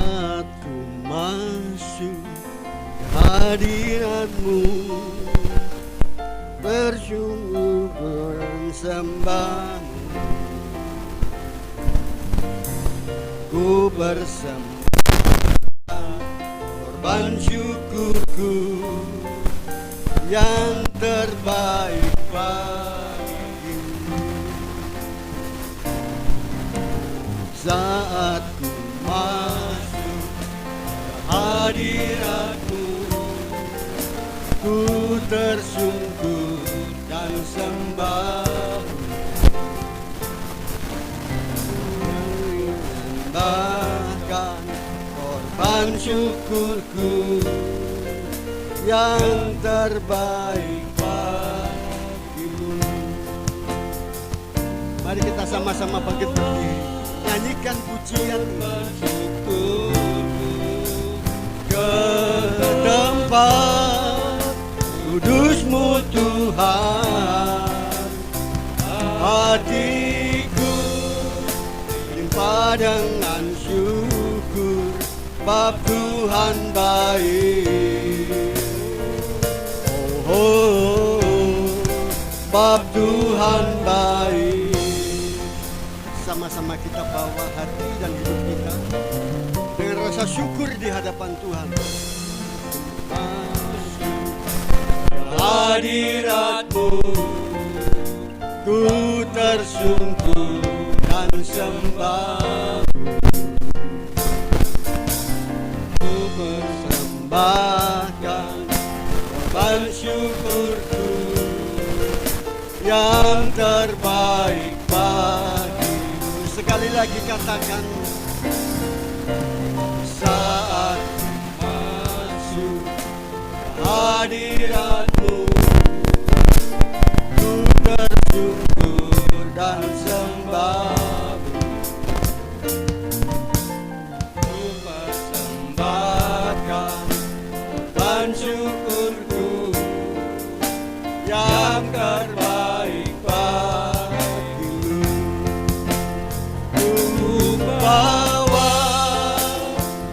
Saat ku masuk hadirat-Mu, bersyukur dan sembah, ku bersembah korban syukurku yang terbaik bagimu. Saat ku masuk hadirat-Mu, ku tersungkur dan sembah, bahkan korban syukurku yang terbaik bagimu. Mari kita sama-sama bangkit berdiri, nyanyikan pujian bersyukurku ke tempat kudus-Mu Tuhan. Hatiku limpah dengan syukur, bab Tuhan baik. Oh, oh, oh, bab Tuhan baik. Sama-sama kita bawa hati dan hidup kita dengan rasa syukur di hadapan Tuhan. Hadirat-Mu, ku tersungkur dan sembah, ku persembahkan korban syukurku yang terbaik bagimu. Sekali lagi katakan, saat masuk hadirat-Mu, ku bersyukur dan sembah, ku persembahkan korban syukurku yang terbaik bagimu. Ku bawa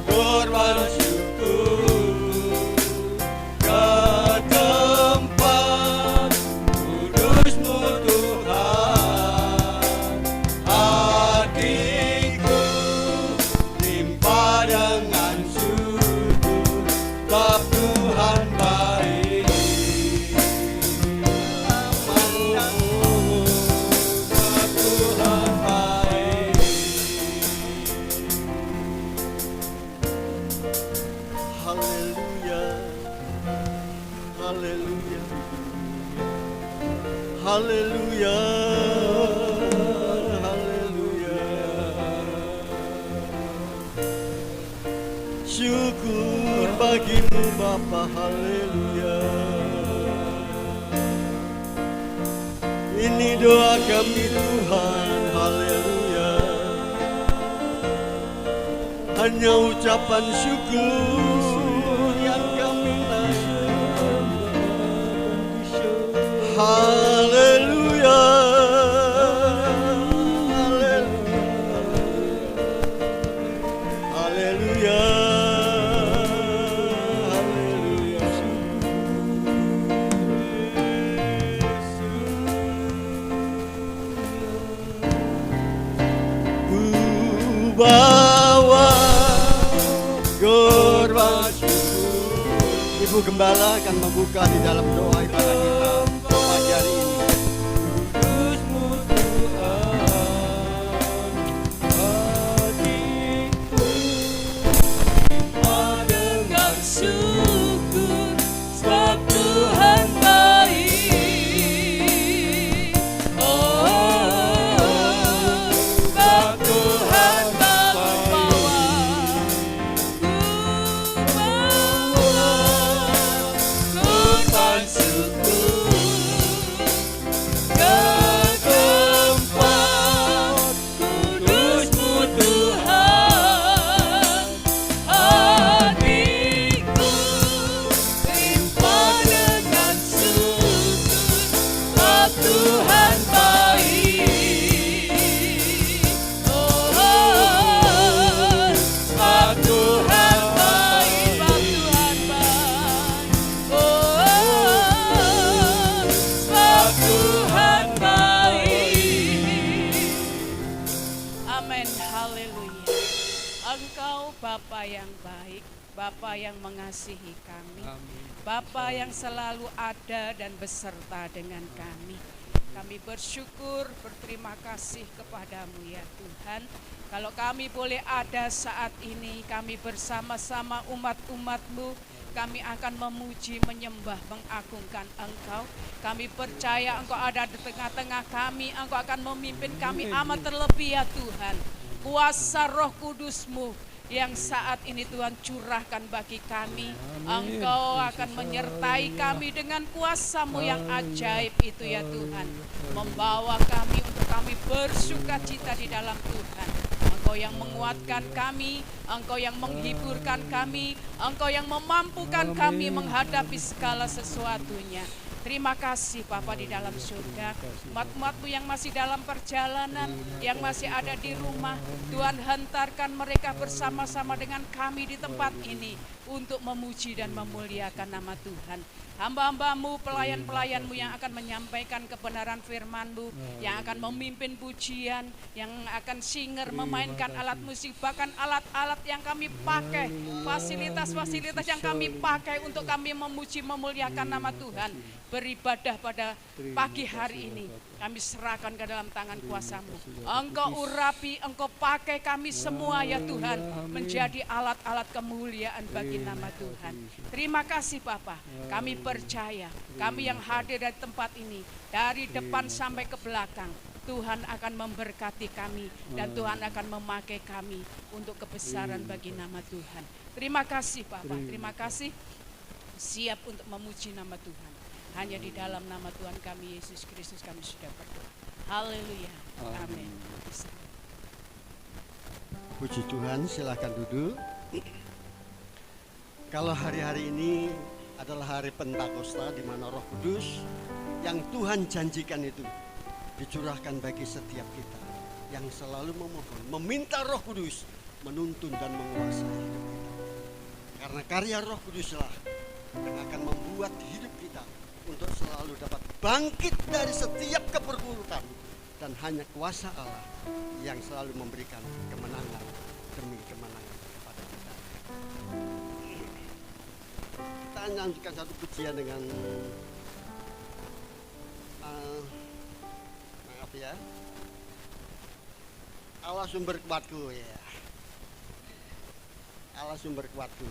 korban syukurku ke tempat kudus-Mu Tuhan. Hatiku limpah dengan syukur, bab Tuhan baik. Bab Tuhan baik. Haleluya, haleluya, haleluya, haleluya. Syukur bagimu Bapa, haleluya. Ini doa kami Tuhan, haleluya. Hanya ucapan syukur yang kami lakukan. Haleluya, haleluya, haleluya, ku bawa korban syukur. Ibu Gembala akan membuka di dalam doa ibadah kita pagi hari ini. Kudus-Mu Tuhan, hatiku limpah dengan syukur, sebab Tuhan baik. Oh, sebab Tuhan baik. Ku bawa korban syukur Bapa yang baik, Bapa yang mengasihi kami, Bapa yang selalu ada dan beserta dengan kami. Kami bersyukur, berterima kasih kepadamu ya Tuhan. Kalau kami boleh ada saat ini, kami bersama-sama umat-umat-Mu, kami akan memuji, menyembah, mengagungkan Engkau. Kami percaya Engkau ada di tengah-tengah kami, Engkau akan memimpin kami amat terlebih ya Tuhan. Kuasa Roh Kudus-Mu yang saat ini Tuhan curahkan bagi kami. Engkau akan menyertai kami dengan kuasa-Mu yang ajaib itu ya Tuhan. Membawa kami untuk kami bersuka cita di dalam Tuhan. Engkau yang menguatkan kami, Engkau yang menghiburkan kami, Engkau yang memampukan kami menghadapi segala sesuatunya. Terima kasih Bapa di dalam surga. Umat-umat-Mu yang masih dalam perjalanan, yang masih ada di rumah, Tuhan hentarkan mereka bersama-sama dengan kami di tempat ini untuk memuji dan memuliakan nama Tuhan. Hamba-hamba-Mu, pelayan-pelayan-Mu yang akan menyampaikan kebenaran firman-Mu, yang akan memimpin pujian, yang akan singer, memainkan alat musik, bahkan alat-alat yang kami pakai, fasilitas-fasilitas yang kami pakai untuk kami memuji, memuliakan nama Tuhan. Beribadah pada pagi hari ini, kami serahkan ke dalam tangan kuasa-Mu. Engkau urapi, Engkau pakai kami semua ya Tuhan, menjadi alat-alat kemuliaan bagi nama Tuhan. Terima kasih Bapa, kami percaya, kami yang hadir di tempat ini, dari depan sampai ke belakang, Tuhan akan memberkati kami dan Tuhan akan memakai kami untuk kebesaran bagi nama Tuhan. Terima kasih Bapa, terima kasih, siap untuk memuji nama Tuhan. Hanya di dalam nama Tuhan kami Yesus Kristus kami sudah berdoa. Haleluya. Amin. Puji Tuhan, silakan duduk. Kalau hari-hari ini adalah hari Pentakosta di mana Roh Kudus yang Tuhan janjikan itu dicurahkan bagi setiap kita yang selalu memohon, meminta Roh Kudus menuntun dan menguasai hidup kita. Karena karya Roh Kuduslah yang akan membuat hidup kita untuk selalu dapat bangkit dari setiap keperburukan, dan hanya kuasa Allah yang selalu memberikan kemenangan demi kemenangan kepada kita. Kita nyanyikan satu pujian dengan maaf ya, Allah sumber kuatku ya, Allah sumber kuatku.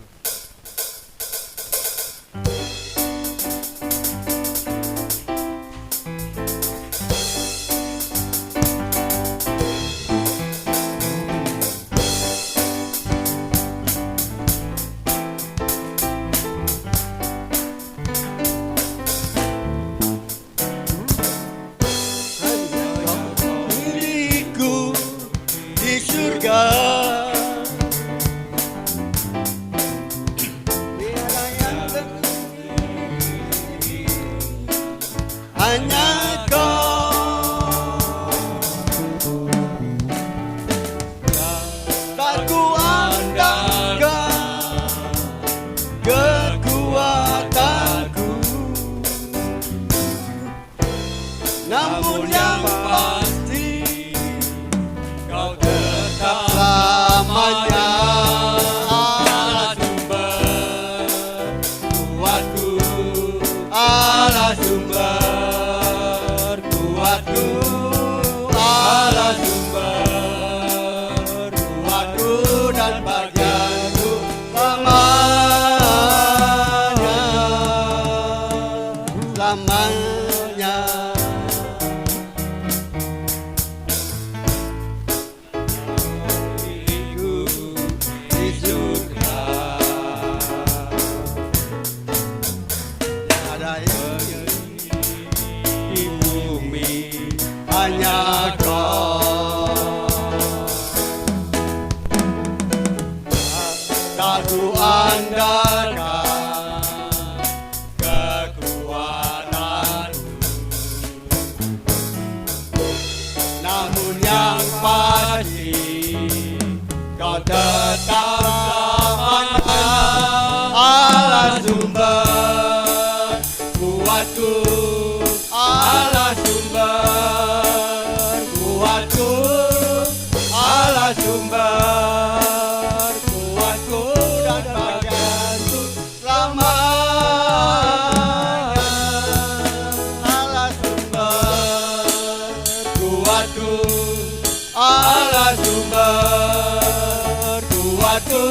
Allah sumber kuatku,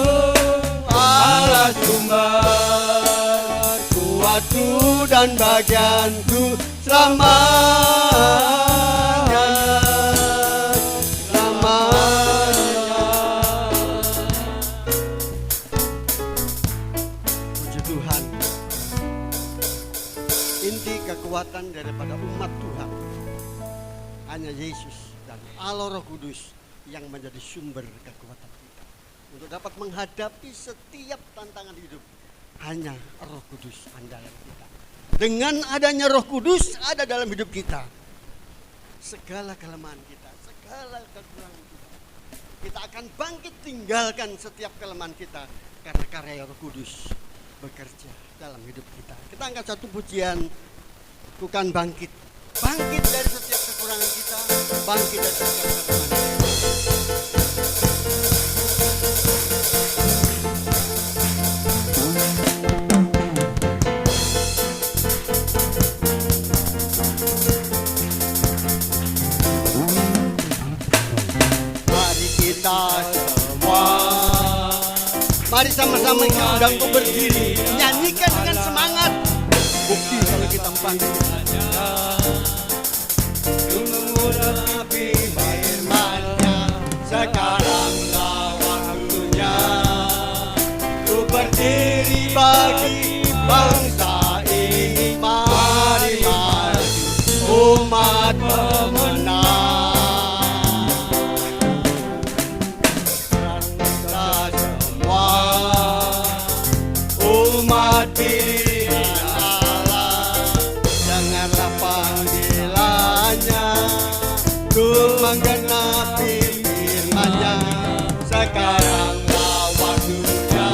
Allah sumber kuatku dan bagianku selamanya, selamanya. Puji Tuhan. Inti kekuatan daripada umat Tuhan hanya Yesus dan Allah Roh Kudus yang menjadi sumber kekuatan kita untuk dapat menghadapi setiap tantangan hidup. Hanya Roh Kudus andalan kita. Dengan adanya Roh Kudus ada dalam hidup kita, segala kelemahan kita, segala kekurangan kita, kita akan bangkit tinggalkan setiap kelemahan kita karena karya Roh Kudus bekerja dalam hidup kita. Kita angkat satu pujian, bukan bangkit. Bangkit dari setiap kekurangan kita, bangkit dari setiap kelemahan kita. Mari kita semua, mari sama-sama kita undang untuk berdiri, nyanyikan dengan semangat. Bukti kalau kita bangkit. Mengurapi firman-Nya, sekaranglah waktunya. Ku berdiri bagi bangsa ini, mari maju umat pemenang. Kita semua umat pilihan Allah, dengarlah panggilannya untuk menggenapi firman-Nya. Sekaranglah waktunya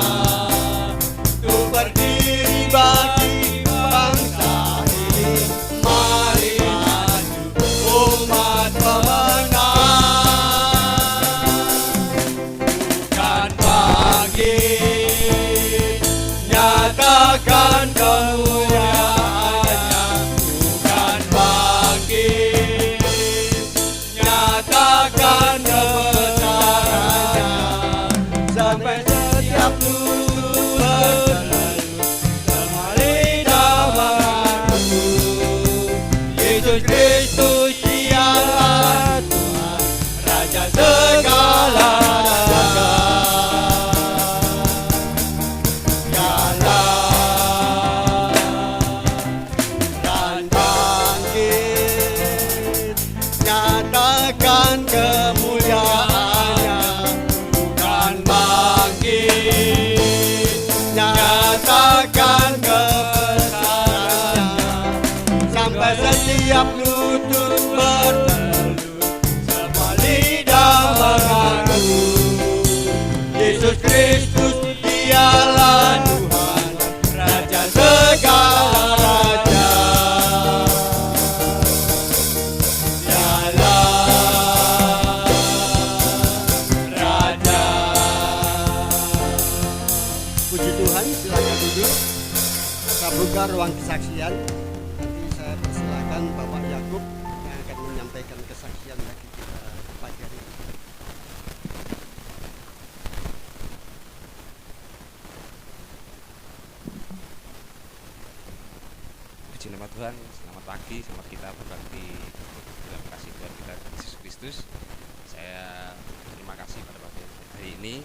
untuk berdiri bagi bangsa ini, mari maju umat pemenang. Bukan bangkit, nyatakan kemuliaan-Nya. Bukan bangkit, nyatakan kebesaran-Nya. Sampai setiap lutut bertelut, semua lidah mengaku Yesus Kristus dialah Tuhan, Raja segala raja. Dan bangkit, nyatakan kemuliaan-Nya. Bukan bangkit, nyatakan kebesaran-Nya. Sampai setiap lutut bertelut, semua lidah mengaku Yesus Kristus dialah Tuhan, Raja segala raja. Dialah Raja. Puji Tuhan, silakan duduk. Kita buka ruang kesaksian. Nanti saya persilakan Bapak Yakub yang akan menyampaikan kesaksian bagi kita pagi hari ini. Puji nama Tuhan, selamat pagi, selamat kita berbakti dalam kasih Tuhan kita Yesus Kristus. Saya terima kasih pada pagi hari ini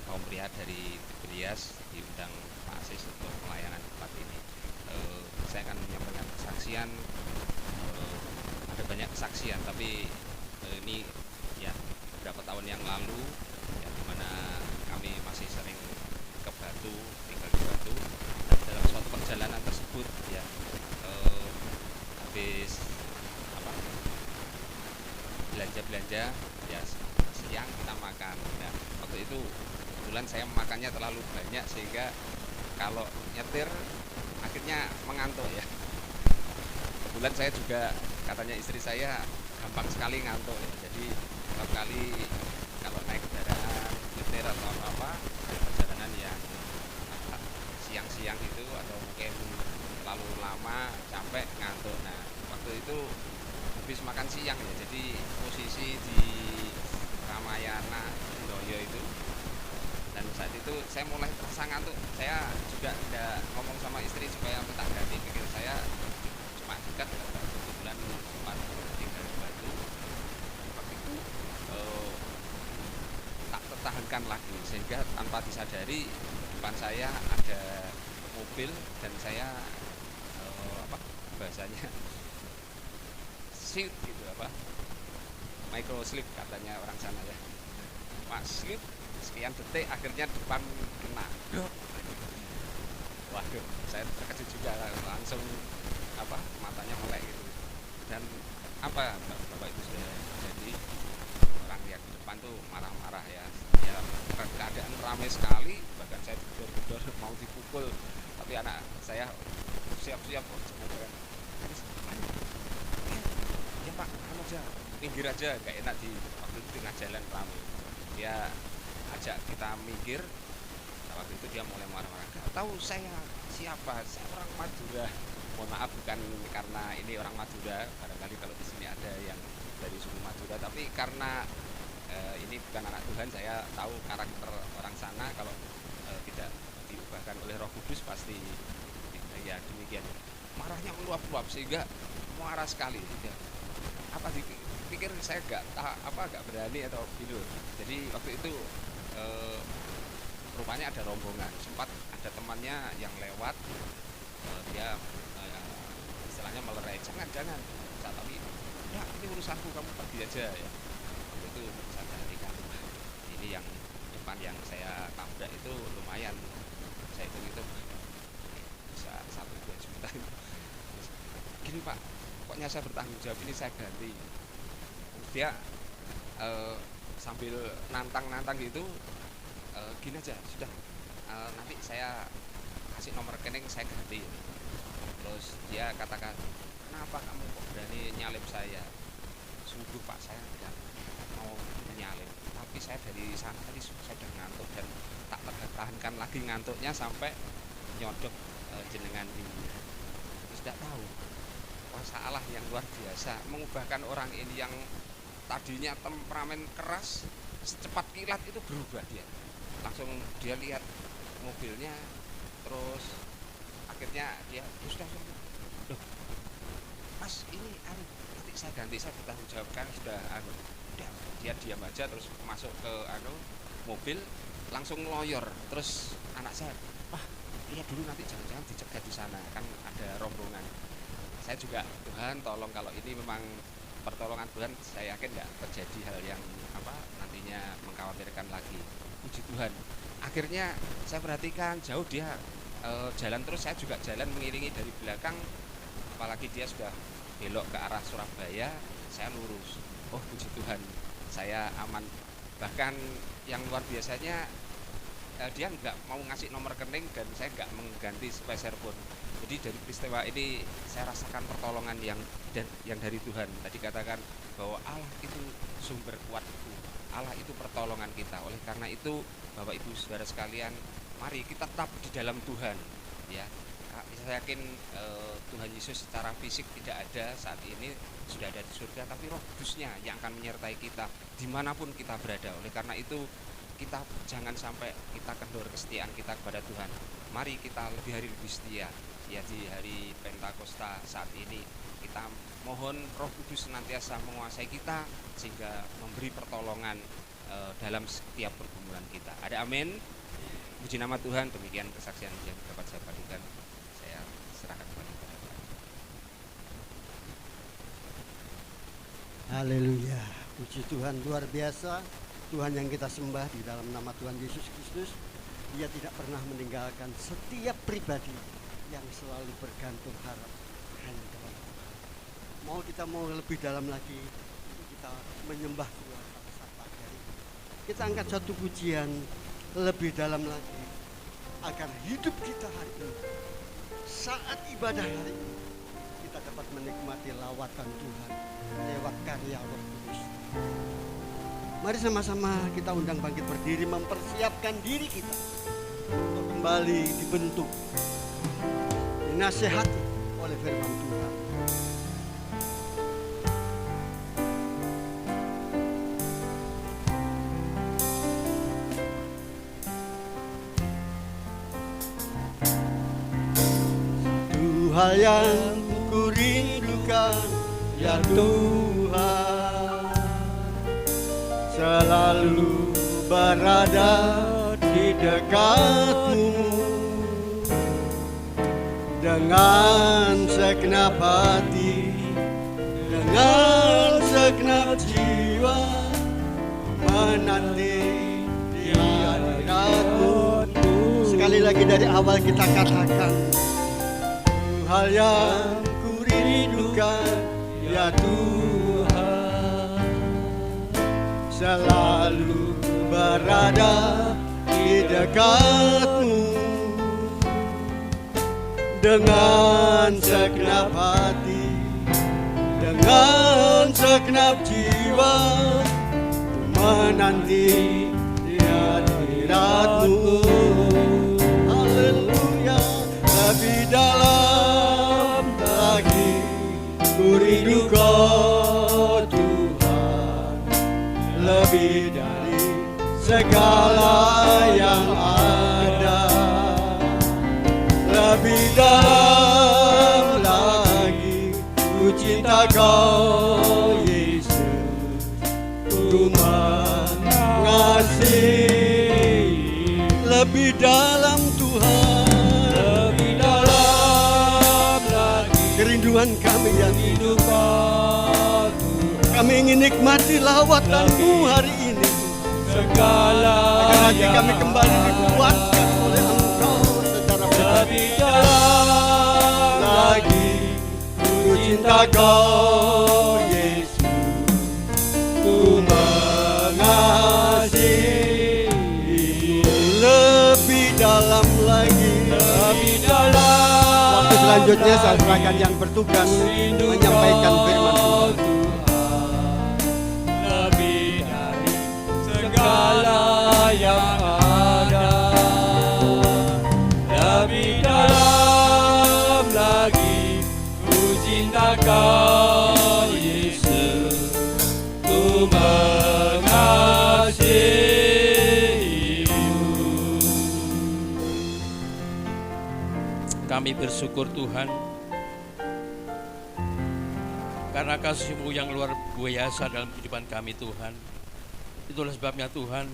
kaum pria dari Tiberias diundang Pak Asis untuk pelayanan tempat ini. Saya akan menyampaikan kesaksian, ada banyak kesaksian, tapi ini ya beberapa tahun yang lalu ya, dimana kami masih sering ke Batu, tinggal di Batu. Dan dalam suatu perjalanan tersebut ya habis belanja ya siang kita makan. Nah, waktu itu kebetulan saya makannya terlalu banyak sehingga kalau nyetir akhirnya mengantuk ya. Kebetulan saya juga, katanya istri saya gampang sekali ngantuk ya. Jadi setiap kali kalau naik kendaraan nyetir atau apa perjalanan yang siang-siang itu atau mungkin terlalu lama capek ngantuk. Nah waktu itu habis makan siang ya, jadi posisi di Ramayana Indoyo itu, dan saat itu saya mulai terasa ngantuk. Saya juga tidak ngomong sama istri supaya minta ganti, pikir saya cuma dekat, kebetulan tempat tinggal di Batu. Waktu itu tak tertahankan lagi, sehingga tanpa disadari depan saya ada mobil dan saya bahasanya slip gitu, micro slip katanya orang sana ya, slip sekian detik, akhirnya depan kena. Waduh, saya terkejut juga, langsung matanya melek gitu. Dan bapak itu sudah jadi orang yang di depan tuh marah-marah ya, keadaan ramai sekali, bahkan saya gedor-gedor mau dipukul, tapi anak saya siap-siap ya Pak, aja minggir aja, gak enak di waktu itu tengah jalan ramai, dia ajak kita minggir. Nah, waktu itu dia mulai marah-marah, gak tahu saya siapa, saya orang Madura. Mohon maaf, bukan karena ini orang Madura, barangkali kalau di sini ada yang dari suku Madura, tapi karena ini bukan anak Tuhan, saya tahu karakter orang sana, kalau tidak diubahkan oleh Roh Kudus pasti ya demikian. Marahnya meluap-luap sehingga marah sekali. Ya. Dipikir saya gak berani atau gitu. Jadi waktu itu rupanya ada rombongan, sempat ada temannya yang lewat, dia istilahnya melerai, jangan, tapi ya ini urusanku, kamu pergi aja ya. Waktu itu saya perhatikan, ini yang depan yang saya tabrak itu lumayan, saya hitung bisa 1-2 juta. Gini Pak, pokoknya saya bertanggung jawab, ini saya ganti. Dia sambil nantang gitu, gini aja sudah, nanti saya kasih nomor rekening, saya ganti. Terus dia katakan, kenapa kamu kok berani nyalip saya? Sungguh Pak, saya tidak mau menyalip, tapi saya dari sana tadi saya sudah ngantuk dan tak tertahankan lagi ngantuknya sampai nyodok jenengan ini. Tidak tahu kuasa Allah yang luar biasa mengubahkan orang ini yang tadinya temperamen keras, secepat kilat itu berubah dia. Langsung dia lihat mobilnya, terus akhirnya dia sudah, loh Mas, ini nanti saya ganti, saya bertanggung jawabkan, sudah dia diam aja, terus masuk ke mobil, langsung ngeloyor. Terus anak saya, wah lihat dulu, nanti jangan-jangan dicegat di sana, kan ada rombongan. Saya juga, Tuhan tolong, kalau ini memang pertolongan Tuhan, saya yakin nggak terjadi hal yang nantinya mengkhawatirkan lagi. Puji Tuhan. Akhirnya saya perhatikan jauh dia jalan terus, saya juga jalan mengiringi dari belakang, apalagi dia sudah belok ke arah Surabaya, saya lurus. Oh puji Tuhan, saya aman. Bahkan yang luar biasanya, dia nggak mau ngasih nomor rekening dan saya nggak mengganti sepeser pun. Jadi dari peristiwa ini saya rasakan pertolongan yang dari Tuhan. Tadi katakan bahwa Allah itu sumber kuatku, Allah itu pertolongan kita. Oleh karena itu Bapak Ibu Saudara sekalian, mari kita tetap di dalam Tuhan ya. Saya yakin Tuhan Yesus secara fisik tidak ada saat ini, sudah ada di surga, tapi Roh Kudusnya yang akan menyertai kita dimanapun kita berada. Oleh karena itu kita jangan sampai kita kendor kesetiaan kita kepada Tuhan. Mari kita lebih setia ya. Di hari Pentakosta saat ini kita mohon Roh Kudus senantiasa menguasai kita sehingga memberi pertolongan dalam setiap pergumulan kita. Ada amin. Puji nama Tuhan. Demikian kesaksian yang dapat saya bagikan. Saya serahkan kepada Tuhan. Haleluya. Puji Tuhan, luar biasa. Tuhan yang kita sembah di dalam nama Tuhan Yesus Kristus, Dia tidak pernah meninggalkan setiap pribadi yang selalu bergantung harap hanya kepada Tuhan. Mau lebih dalam lagi, kita menyembah Tuhan pada saat pagi hari. Kita angkat satu pujian lebih dalam lagi agar hidup kita hari ini, saat ibadah hari ini, kita dapat menikmati lawatan Tuhan lewat karya Roh Kudus. Mari sama-sama kita undang bangkit berdiri, mempersiapkan diri kita untuk kembali dibentuk, dinasehati oleh firman Tuhan. hal yang ku rindukan, ya Tuhan. Selalu berada di dekatmu, dengan segenap hati, dengan segenap jiwa, menanti di hadiratmu. Sekali lagi dari awal kita katakan, hal yang ku rindukan, ya Tuhan. Selalu berada di dekatmu, dengan segenap hati, dengan segenap jiwa, menanti di hadiratmu. Haleluya. Lebih dalam lagi ku rindu Kau Tuhan, lebih dari segala yang ada. Lebih dalam lagi ku cinta Kau Yesus, ku mengasihi. Lebih dalam Tuhan, lebih dalam lagi kerinduan kami yang hidup Kau Tuhan. Kami ingin nikmati lawatan-Mu hari ini, segala agar hati kami kembali dikuatkan oleh Engkau secara lebih dalam lagi ku cinta Kau Yesus, ku mengasihi. Lebih dalam lagi, lebih dalam. Waktu selanjutnya saya serahkan yang bertugas menyampaikan firman Tuhan. Lebih dari segala yang ada, lebih dalam lagi ku cinta Kau Yesus, ku mengasihi-Mu. Kami bersyukur Tuhan karena kasih-Mu yang luar biasa dalam kehidupan kami Tuhan. Itulah sebabnya Tuhan,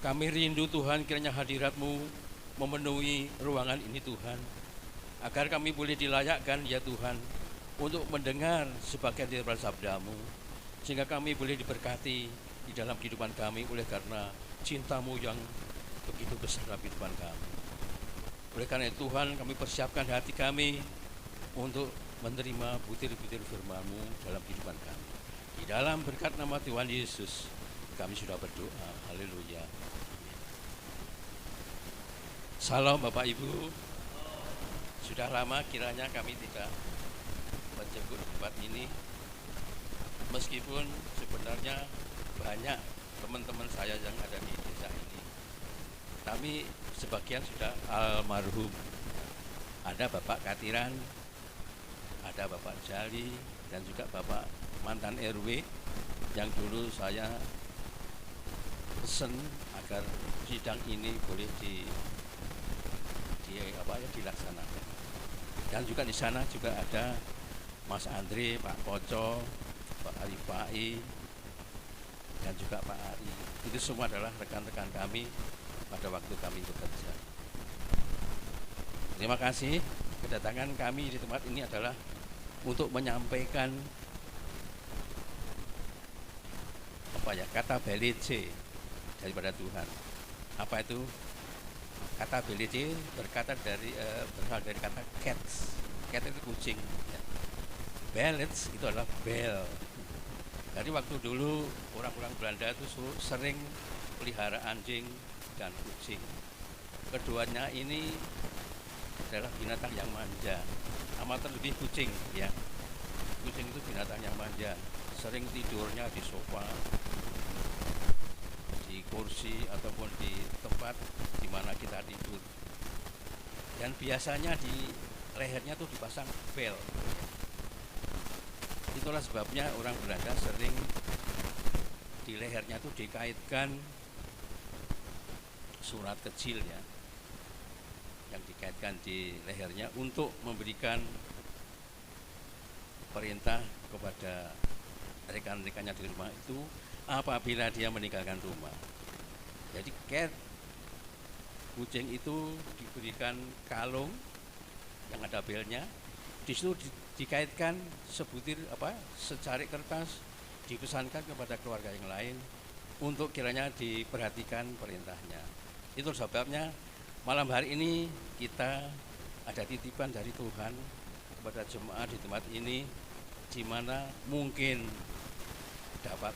kami rindu Tuhan kiranya hadirat-Mu memenuhi ruangan ini Tuhan, agar kami boleh dilayakkan ya Tuhan untuk mendengar sebagian daripada sabda-Mu, sehingga kami boleh diberkati di dalam kehidupan kami oleh karena cinta-Mu yang begitu besar dalam kehidupan kami. Oleh karena itu Tuhan, kami persiapkan hati kami untuk menerima butir-butir firman-Mu dalam kehidupan kami. Di dalam berkat nama Tuhan Yesus kami sudah berdoa. Haleluya. Salam Bapak Ibu. Sudah lama kiranya kami tidak menjemput tempat ini, meskipun sebenarnya banyak teman-teman saya yang ada di desa ini, tapi sebagian sudah almarhum. Ada Bapak Katiran, ada Bapak Jali, dan juga Bapak mantan RW yang dulu saya pesen agar sidang ini boleh dilaksanakan. Dan juga di sana juga ada Mas Andre, Pak Koco, Pak Arifai, dan juga Pak Ari. Itu semua adalah rekan-rekan kami pada waktu kami bekerja. Terima kasih. Kedatangan kami di tempat ini adalah untuk menyampaikan kata belece daripada Tuhan. Apa itu? Kata belece berasal dari kata cats. Cat itu kucing. Belets itu adalah bel. Jadi waktu dulu orang-orang Belanda itu sering pelihara anjing dan kucing. Keduanya ini adalah binatang yang manja. Amat terlebih kucing, ya. Kucing itu binatang yang manja. Sering tidurnya di sofa, di kursi ataupun di tempat di mana kita tidur. Dan biasanya di lehernya tuh dipasang bel. Itulah sebabnya orang Belanda sering di lehernya tuh dikaitkan surat kecil, ya, yang dikaitkan di lehernya untuk memberikan perintah kepada rekan-rekannya di rumah itu apabila dia meninggalkan rumah. Jadi kucing itu diberikan kalung yang ada belnya, di situ dikaitkan secarik kertas, dipesankan kepada keluarga yang lain untuk kiranya diperhatikan perintahnya. Itu sebabnya malam hari ini kita ada titipan dari Tuhan kepada jemaat di tempat ini, di mana mungkin dapat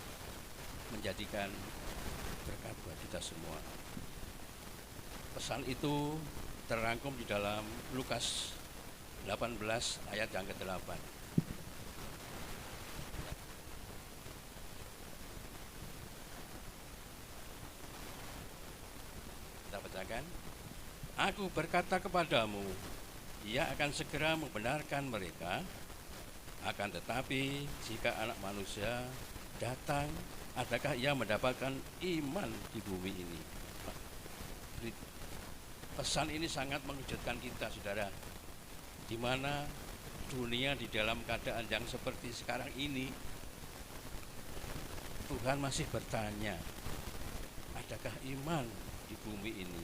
menjadikan berkat buat kita semua. Pesan itu terangkum di dalam Lukas 18 ayat yang ke-8. Kita bacakan. Aku berkata kepadamu, ia akan segera membenarkan mereka, akan tetapi jika Anak Manusia datang, adakah ia mendapatkan iman di bumi ini? Pesan ini sangat mengejutkan kita, saudara, di mana dunia di dalam keadaan yang seperti sekarang ini, Tuhan masih bertanya, adakah iman di bumi ini?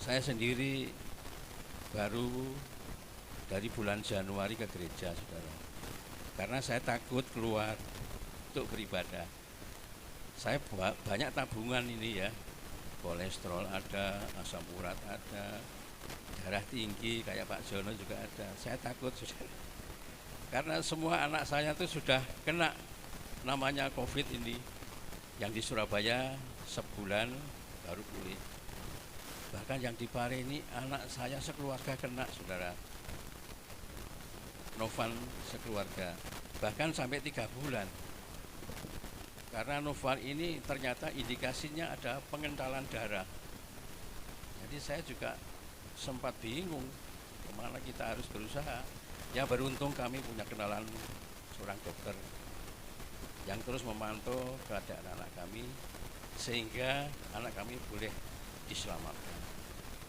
Saya sendiri baru dari bulan Januari ke gereja, saudara, karena saya takut keluar untuk beribadah. Saya banyak tabungan ini ya, kolesterol ada, asam urat ada, darah tinggi kayak Pak Jono juga ada. Saya takut, saudara, karena semua anak saya itu sudah kena namanya COVID ini, yang di Surabaya sebulan baru pulih. Bahkan yang di Pare ini anak saya sekeluarga kena, saudara, Novan sekeluarga, bahkan sampai 3 bulan. Karena Novan ini ternyata indikasinya ada pengentalan darah. Jadi saya juga sempat bingung kemana kita harus berusaha. Ya beruntung kami punya kenalan seorang dokter yang terus memantau keadaan anak kami, sehingga anak kami boleh diselamatkan.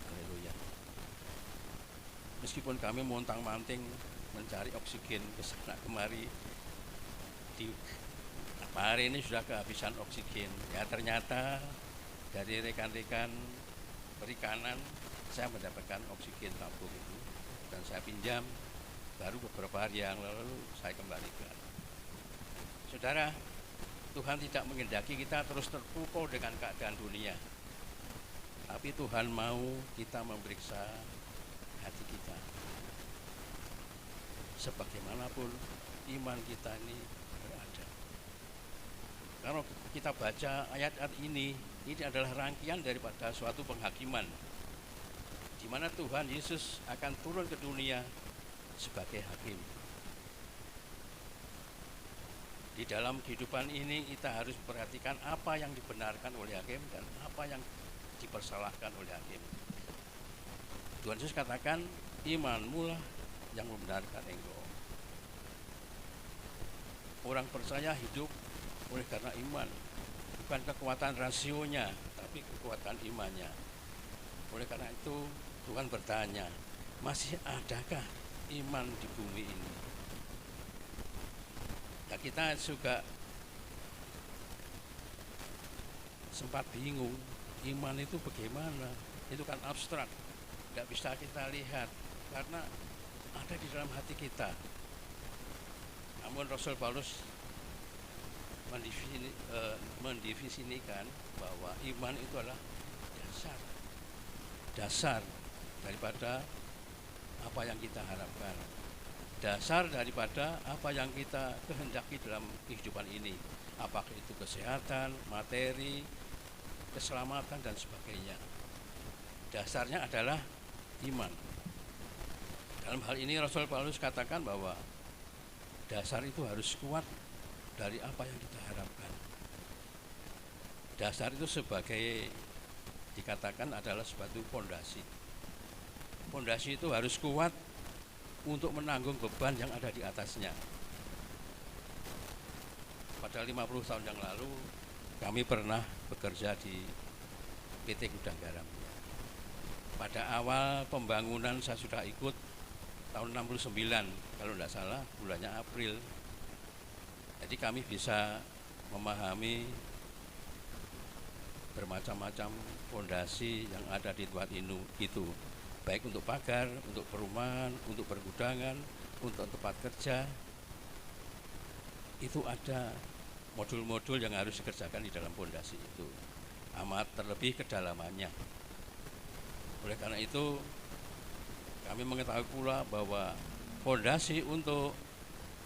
Haleluya. Meskipun kami montang-manting mencari oksigen ke sana kemari, hari ini sudah kehabisan oksigen. Ya ternyata dari rekan-rekan perikanan saya mendapatkan oksigen tabung itu, dan saya pinjam baru beberapa hari yang lalu saya kembalikan. Saudara, Tuhan tidak menghendaki kita terus terpukul dengan keadaan dunia, tapi Tuhan mau kita memeriksa hati kita. Sebagaimanapun iman kita ini berada. Kalau kita baca ayat-ayat ini adalah rangkaian daripada suatu penghakiman, di mana Tuhan Yesus akan turun ke dunia sebagai hakim. Di dalam kehidupan ini kita harus memperhatikan apa yang dibenarkan oleh hakim dan apa yang dipersalahkan oleh hakim. Tuhan Yesus katakan, imanmu lah yang membenarkan engkau. Orang percaya hidup oleh karena iman, bukan kekuatan rasionya, tapi kekuatan imannya. Oleh karena itu Tuhan bertanya, masih adakah iman di bumi ini? Ya, kita juga sempat bingung, iman itu bagaimana? Itu kan abstrak, tidak bisa kita lihat karena ada di dalam hati kita. Namun Rasul Paulus mendefinisikan bahwa iman itu adalah dasar daripada apa yang kita harapkan, dasar daripada apa yang kita kehendaki dalam kehidupan ini, apakah itu kesehatan, materi, keselamatan dan sebagainya. Dasarnya adalah iman. Dalam hal ini Rasul Paulus katakan bahwa dasar itu harus kuat dari apa yang kita harapkan. Dasar itu sebagai dikatakan adalah suatu fondasi. Fondasi itu harus kuat untuk menanggung beban yang ada di atasnya. Pada 50 tahun yang lalu kami pernah bekerja di PT Gudang Garam. pada awal pembangunan saya sudah ikut tahun 69 kalau tidak salah, bulannya April. Jadi kami bisa memahami bermacam-macam fondasi yang ada di tempat itu, baik untuk pagar, untuk perumahan, untuk pergudangan, untuk tempat kerja. Itu ada modul-modul yang harus dikerjakan di dalam fondasi itu, amat terlebih kedalamannya. Oleh karena itu kami mengetahui pula bahwa fondasi untuk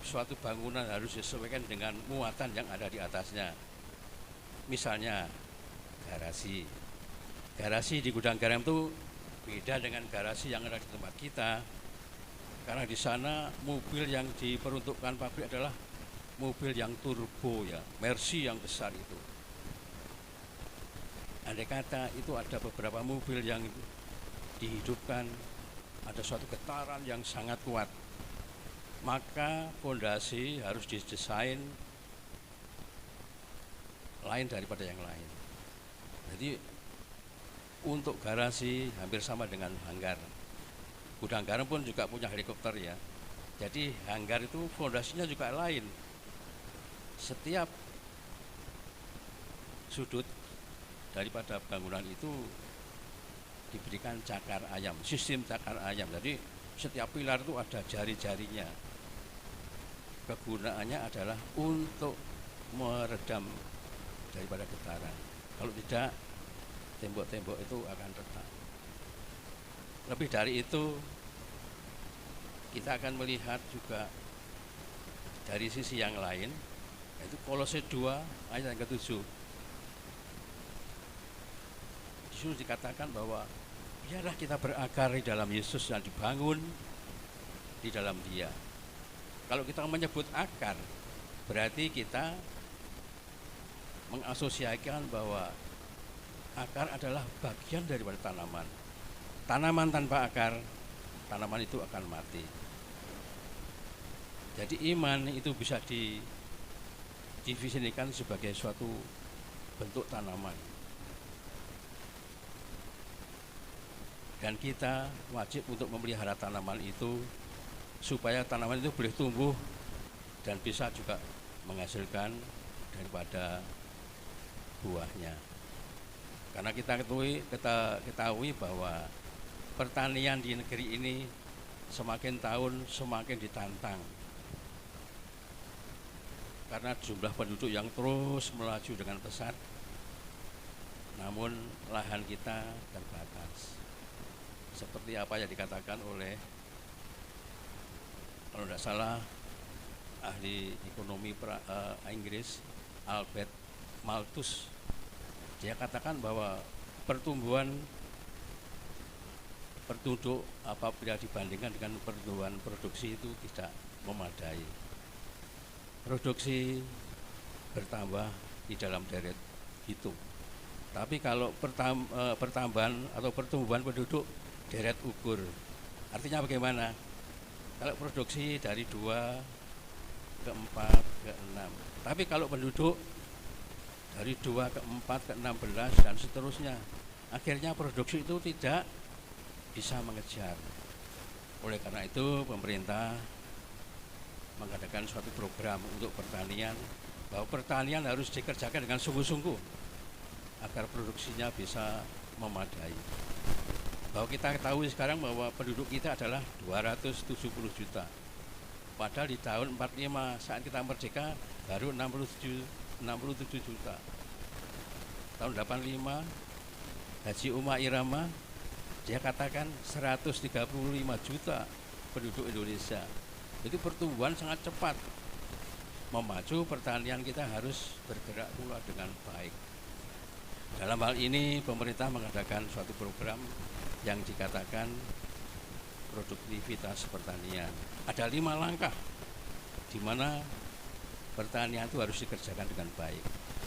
suatu bangunan harus disesuaikan dengan muatan yang ada di atasnya. Misalnya garasi di gudang garam itu beda dengan garasi yang ada di tempat kita, karena di sana mobil yang diperuntukkan pabrik adalah mobil yang turbo ya, Mercy yang besar itu. Andai kata itu ada beberapa mobil yang dihidupkan, ada suatu getaran yang sangat kuat, maka fondasi harus didesain lain daripada yang lain. Jadi untuk garasi hampir sama dengan hanggar. Gudang garam pun juga punya helikopter ya. Jadi hanggar itu fondasinya juga lain. Setiap sudut daripada bangunan itu diberikan cakar ayam, sistem cakar ayam. Jadi setiap pilar itu ada jari-jarinya. Kegunaannya adalah untuk meredam daripada getaran. Kalau tidak, tembok-tembok itu akan retak. Lebih dari itu, kita akan melihat juga dari sisi yang lain, yaitu Kolose 2 ayat yang ke-7. Di situ dikatakan bahwa biarlah kita berakar di dalam Yesus dan dibangun di dalam Dia. Kalau kita menyebut akar, berarti kita mengasosiasikan bahwa akar adalah bagian daripada tanaman. Tanaman tanpa akar, tanaman itu akan mati. Jadi iman itu bisa didefinisikan sebagai suatu bentuk tanaman. Dan kita wajib untuk memelihara tanaman itu supaya tanaman itu boleh tumbuh dan bisa juga menghasilkan daripada buahnya. Karena kita ketahui bahwa pertanian di negeri ini semakin tahun semakin ditantang. Karena jumlah penduduk yang terus melaju dengan pesat, namun lahan kita terbatas. Seperti apa yang dikatakan oleh, kalau tidak salah, ahli ekonomi Inggris Albert Malthus. Dia katakan bahwa pertumbuhan penduduk apabila dibandingkan dengan pertumbuhan produksi itu tidak memadai. Produksi bertambah di dalam deret hitung. Tapi kalau pertambahan atau pertumbuhan penduduk deret ukur. Artinya bagaimana? Kalau produksi dari 2 ke 4 ke 6. Tapi kalau penduduk dari 2 ke 4 ke 16 dan seterusnya, akhirnya produksi itu tidak bisa mengejar. Oleh karena itu pemerintah mengadakan suatu program untuk pertanian, bahwa pertanian harus dikerjakan dengan sungguh-sungguh agar produksinya bisa memadai. Bahwa kita ketahui sekarang bahwa penduduk kita adalah 270 juta. Padahal di tahun 45 saat kita merdeka baru 67 juta. Tahun 85 Haji Umar Irama dia katakan 135 juta penduduk Indonesia. Jadi pertumbuhan sangat cepat. Memacu pertanian kita harus bergerak pula dengan baik. Dalam hal ini pemerintah mengadakan suatu program yang dikatakan produktivitas pertanian. Ada 5 langkah di mana pertanian itu harus dikerjakan dengan baik.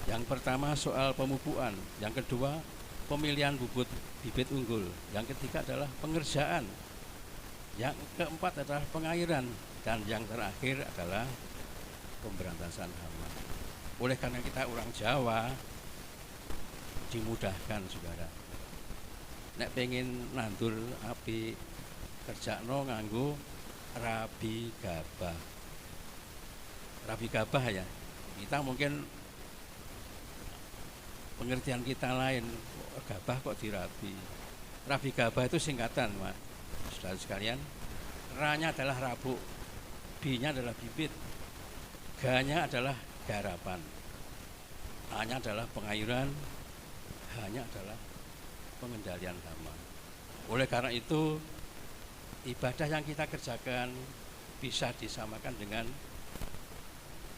Yang pertama soal pemupukan, yang kedua pemilihan bibit unggul, yang ketiga adalah pengerjaan, yang keempat adalah pengairan, dan yang terakhir adalah pemberantasan hama. Oleh karena kita orang Jawa, dimudahkan saudara. nek pengen nandur api kerjakno nganggo rabi gabah. Rabi gabah ya. Kita mungkin pengertian kita lain, gabah kok dirabi. Rabi gabah itu singkatan, Pak. Saudara sekalian, ra-nya adalah rabuk, B-nya adalah bibit, G-nya adalah garapan, A-nya adalah pengairan, H-nya adalah pengendalian hama. Oleh karena itu, ibadah yang kita kerjakan bisa disamakan dengan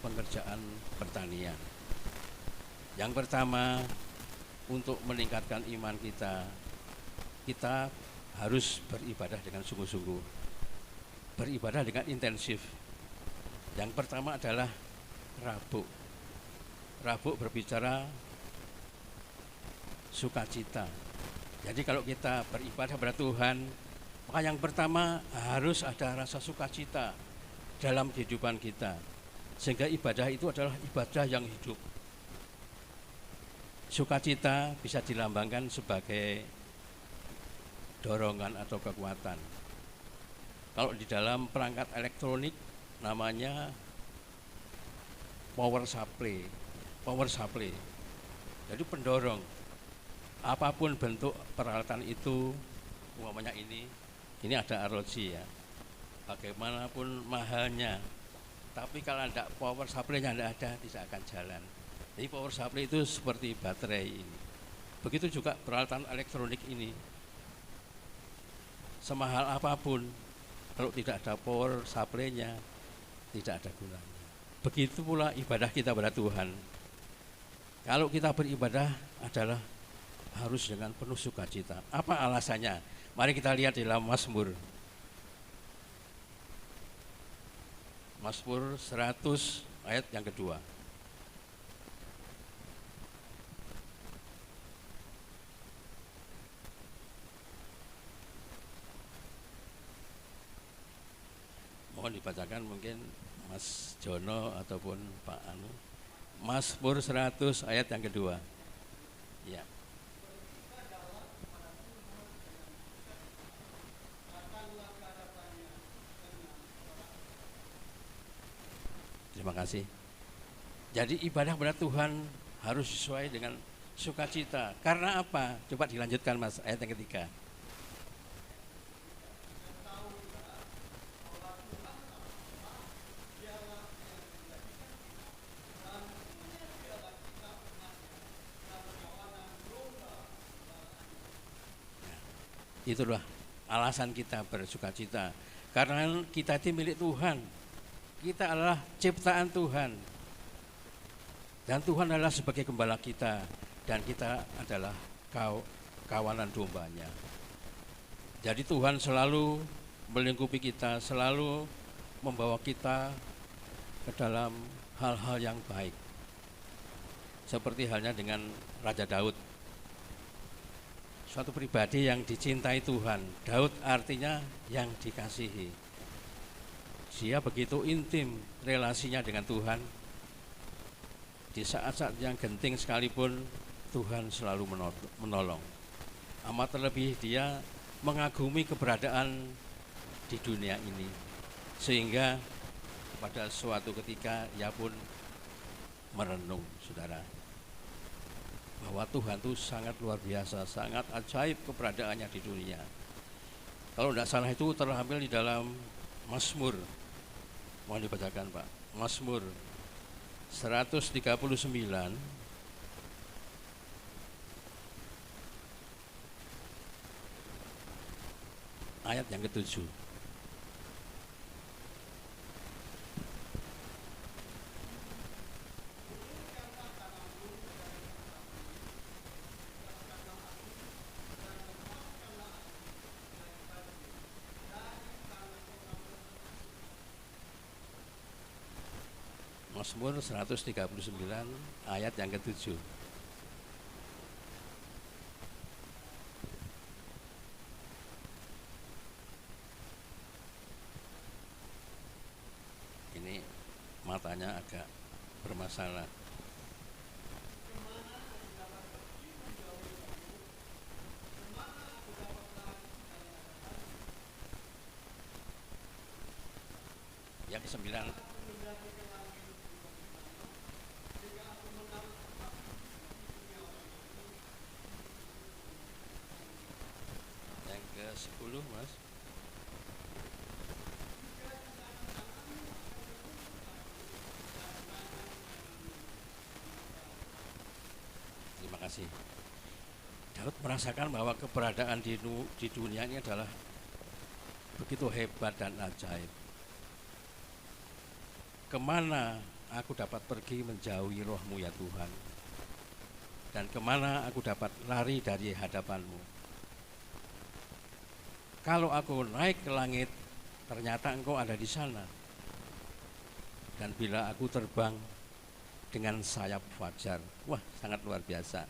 pengerjaan pertanian. Yang pertama, untuk meningkatkan iman kita, kita harus beribadah dengan sungguh-sungguh, beribadah dengan intensif. Yang pertama adalah rabuk. Rabuk berbicara sukacita. Jadi kalau kita beribadah kepada Tuhan, maka yang pertama harus ada rasa sukacita dalam kehidupan kita. Sehingga ibadah itu adalah ibadah yang hidup. Sukacita bisa dilambangkan sebagai dorongan atau kekuatan. Kalau di dalam perangkat elektronik namanya power supply. Power supply. Jadi pendorong. Apapun bentuk peralatan itu, umpamanya ini ada ROG ya. Bagaimanapun mahalnya, tapi kalau ada power supply-nya tidak akan jalan. Jadi power supply itu seperti baterai ini. Begitu juga peralatan elektronik ini. Semahal apapun, kalau tidak ada power supply-nya, tidak ada gunanya. Begitu pula ibadah kita pada Tuhan. Kalau kita beribadah adalah harus dengan penuh sukacita. Apa alasannya? Mari kita lihat di dalam Mazmur. Mazmur 100 ayat yang kedua. Mohon dibacakan mungkin Mas Jono ataupun Pak Anu. Mazmur 100 ayat yang kedua. Ya. Terima kasih. Jadi ibadah kepada Tuhan harus sesuai dengan sukacita. Karena apa? Coba dilanjutkan Mas, ayat yang ketiga. Itulah alasan kita bersukacita. Karena kita itu milik Tuhan. Kita adalah ciptaan Tuhan. Dan Tuhan adalah sebagai gembala kita. Dan kita adalah kawanan dombanya. Jadi Tuhan selalu melingkupi kita, selalu membawa kita ke dalam hal-hal yang baik. Seperti halnya dengan Raja Daud. Suatu pribadi yang dicintai Tuhan. Daud artinya yang dikasihi. Dia begitu intim relasinya dengan Tuhan. Di saat-saat yang genting sekalipun Tuhan selalu menolong. Amat terlebih dia mengagumi keberadaan di dunia ini. Sehingga pada suatu ketika ia pun merenung, saudara, bahwa Tuhan itu sangat luar biasa, sangat ajaib keberadaannya di dunia. Kalau tidak salah itu terambil di dalam Mazmur. Mohon dibacakan Pak. Mazmur 139 ayat yang ke-7. Mazmur 139 ayat yang ke-7. Ini matanya agak bermasalah. Yang ke-9. Yang ke-10, Mas. Terima kasih. Daud merasakan bahwa keberadaan di dunia ini adalah begitu hebat dan ajaib. Kemana aku dapat pergi menjauhi roh-Mu ya Tuhan? Dan kemana aku dapat lari dari hadapan-Mu? Kalau aku naik ke langit, ternyata Engkau ada di sana. Dan bila aku terbang dengan sayap fajar, wah sangat luar biasa.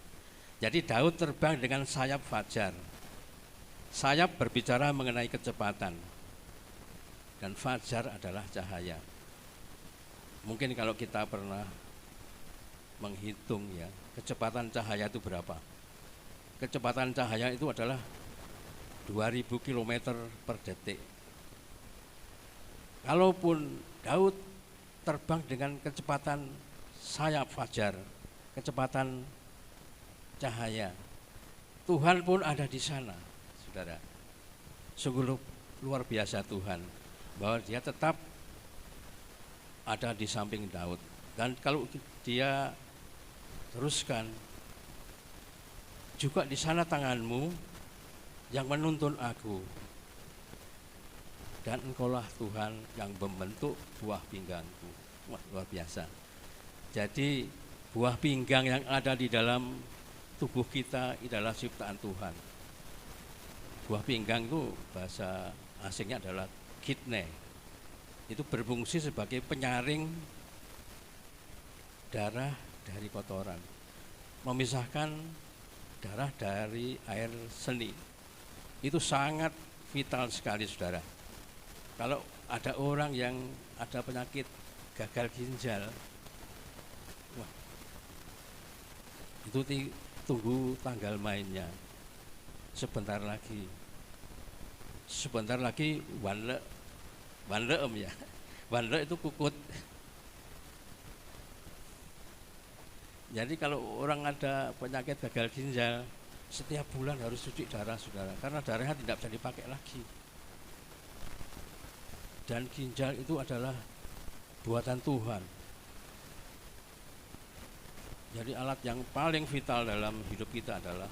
Jadi Daud terbang dengan sayap fajar. Sayap berbicara mengenai kecepatan. Dan fajar adalah cahaya. Mungkin kalau kita pernah menghitung ya, kecepatan cahaya itu berapa? Kecepatan cahaya itu adalah 2000 km per detik. Kalaupun Daud terbang dengan kecepatan sayap fajar, kecepatan cahaya, Tuhan pun ada di sana, saudara. Sungguh luar biasa Tuhan, bahwa dia tetap ada di samping Daud. Dan kalau dia teruskan, juga di sana tangan-Mu yang menuntun aku, dan Engkaulah Tuhan yang membentuk buah pinggangku. Wah, luar biasa. Jadi buah pinggang yang ada di dalam tubuh kita adalah ciptaan Tuhan. Buah pinggang itu bahasa asingnya adalah kidney. Itu berfungsi sebagai penyaring darah dari kotoran, memisahkan darah dari air seni. Itu sangat vital sekali, saudara. Kalau ada orang yang ada penyakit gagal ginjal, wah, itu tunggu tanggal mainnya. Sebentar lagi Wanleem ya. Wanle itu kukut. Jadi kalau orang ada penyakit gagal ginjal, setiap bulan harus cuci darah, saudara, karena darahnya tidak bisa dipakai lagi. Dan ginjal itu adalah buatan Tuhan. Jadi alat yang paling vital dalam hidup kita adalah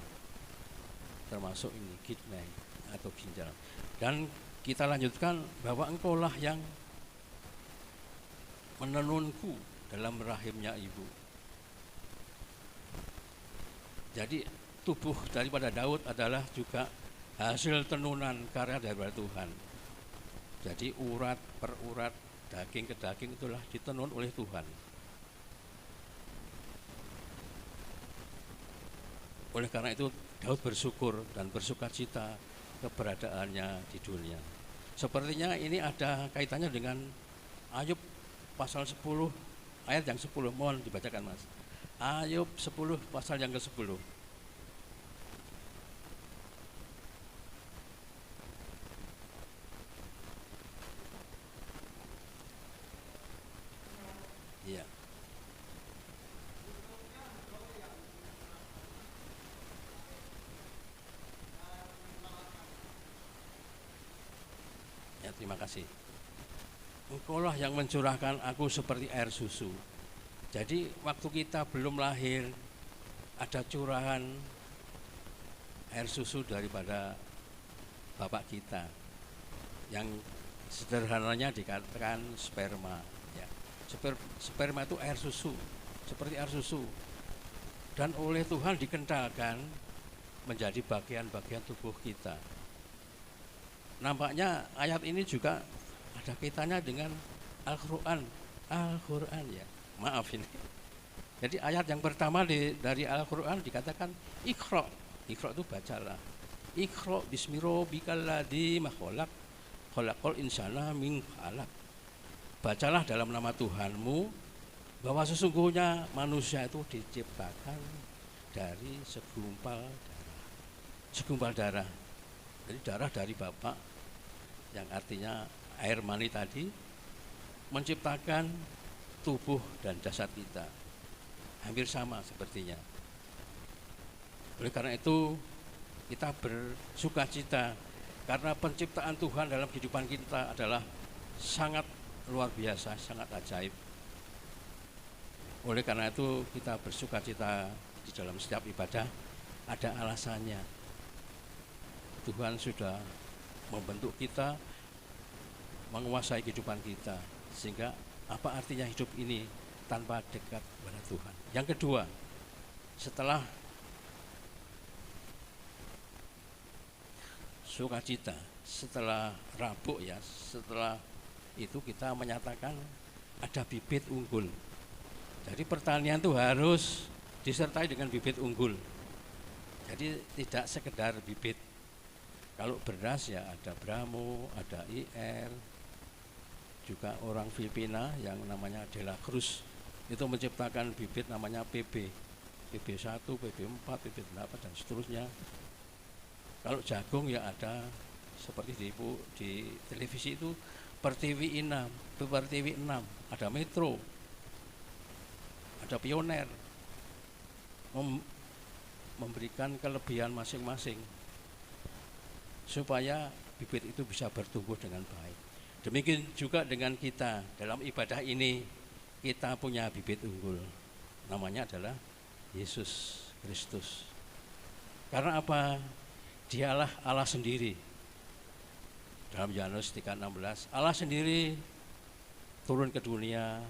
termasuk ini, kidney atau ginjal. Dan kita lanjutkan bahwa Engkaulah yang menenunku dalam rahimnya ibu. Jadi tubuh daripada Daud adalah juga hasil tenunan karya daripada Tuhan. Jadi urat per urat, daging ke daging itulah ditenun oleh Tuhan. Oleh karena itu Daud bersyukur dan bersukacita keberadaannya di dunia. Sepertinya ini ada kaitannya dengan Ayub pasal 10 ayat yang 10. Mohon dibacakan, Mas. Ayub 10 pasal yang ke-10. Iya. Ya, terima kasih. Engkaulah yang mencurahkan aku seperti air susu. Jadi waktu kita belum lahir, ada curahan air susu daripada bapak kita, yang sederhananya dikatakan sperma. Ya. Sperma itu air susu, seperti air susu. Dan oleh Tuhan dikentalkan menjadi bagian-bagian tubuh kita. Nampaknya ayat ini juga ada kaitannya dengan Al-Quran ya. Maaf ini. Jadi ayat yang pertama dari Al-Quran dikatakan Iqra. Iqra itu bacalah. Iqra bismi rabbikal ladzi khalaq. Khalaqal insana min 'alaq. Bacalah dalam nama Tuhanmu, bahwa sesungguhnya manusia itu diciptakan dari segumpal darah. Segumpal darah. Jadi darah dari bapak, yang artinya air mani tadi, menciptakan tubuh dan jasad kita. Hampir sama sepertinya. Oleh karena itu kita bersukacita karena penciptaan Tuhan dalam kehidupan kita adalah sangat luar biasa, sangat ajaib. Oleh karena itu kita bersukacita di dalam setiap ibadah, ada alasannya. Tuhan sudah membentuk kita, menguasai kehidupan kita, sehingga apa artinya hidup ini tanpa dekat kepada Tuhan. Yang kedua, setelah sukacita, setelah rabuk ya, setelah itu kita menyatakan ada bibit unggul. Jadi pertanian itu harus disertai dengan bibit unggul. Jadi tidak sekedar bibit. Kalau beras ya ada Bramo, ada IR, juga orang Filipina yang namanya De La Cruz itu menciptakan bibit namanya PB1, PB4, PB8 dan seterusnya. Kalau jagung ya ada seperti di televisi itu Pertiwi 6, Pertiwi 6, ada Metro, ada Pioner, memberikan kelebihan masing-masing supaya bibit itu bisa bertumbuh dengan baik. Demikian juga dengan kita dalam ibadah ini, kita punya bibit unggul, namanya adalah Yesus Kristus. Karena apa? Dialah Allah sendiri. Dalam Yohanes 3:16, Allah sendiri turun ke dunia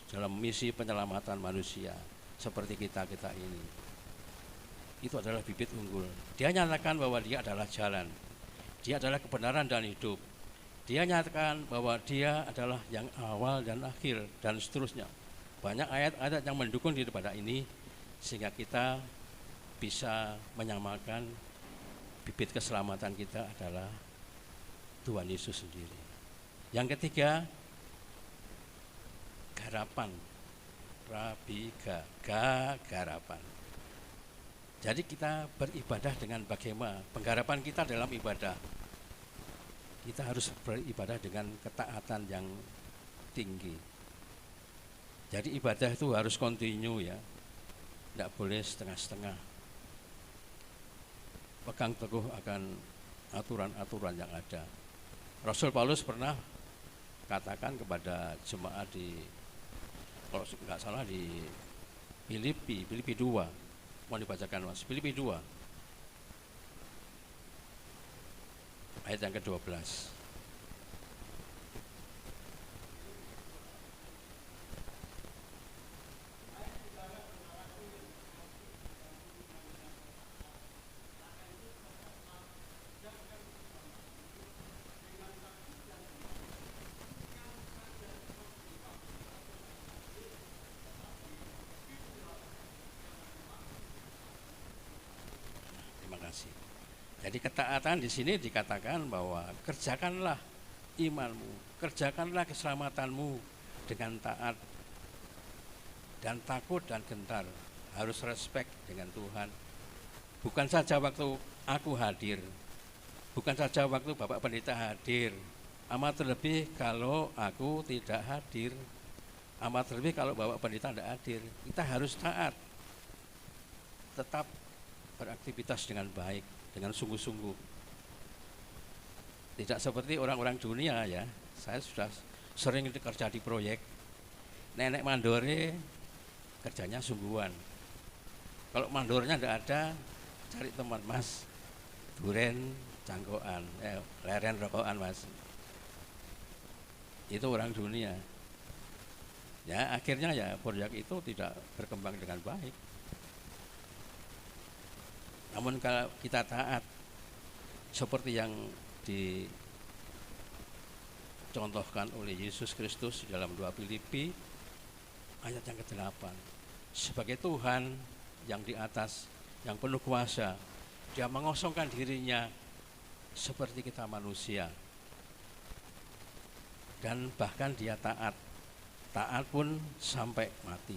dalam misi penyelamatan manusia seperti kita ini. Itu adalah bibit unggul. Dia nyatakan bahwa dia adalah jalan, dia adalah kebenaran dan hidup. Dia nyatakan bahwa dia adalah yang awal dan akhir dan seterusnya. Banyak ayat-ayat yang mendukung daripada ini sehingga kita bisa menyamakan bibit keselamatan kita adalah Tuhan Yesus sendiri. Yang ketiga, garapan. Rabiga, garapan. Jadi kita beribadah dengan bagaimana? Penggarapan kita dalam ibadah. Kita harus beribadah dengan ketaatan yang tinggi. Jadi ibadah itu harus kontinu ya. Tidak boleh setengah-setengah. Pegang teguh akan aturan-aturan yang ada. Rasul Paulus pernah katakan kepada jemaat di, kalau nggak salah di Filipi 2, mau dibacakan Mas, Filipi 2 ayat yang ke-12. Jadi ketaatan di sini dikatakan bahwa kerjakanlah imanmu, kerjakanlah keselamatanmu dengan taat dan takut dan gentar. Harus respect dengan Tuhan. Bukan saja waktu aku hadir, bukan saja waktu Bapak Pendeta hadir, amat terlebih kalau aku tidak hadir, amat terlebih kalau Bapak Pendeta tidak hadir. Kita harus taat, tetap beraktivitas dengan baik, dengan sungguh-sungguh. Tidak seperti orang-orang dunia ya. Saya sudah sering kerja di proyek. Nenek mandore kerjanya sungguhan. Kalau mandornya tidak ada, cari teman Mas, duren cangkokan, leren rokokan Mas. Itu orang dunia. Ya akhirnya ya proyek itu tidak berkembang dengan baik. Namun kalau kita taat seperti yang dicontohkan oleh Yesus Kristus dalam 2 Filipi ayat yang ke-8, sebagai Tuhan yang di atas, yang penuh kuasa, dia mengosongkan dirinya seperti kita manusia, dan bahkan dia taat pun sampai mati.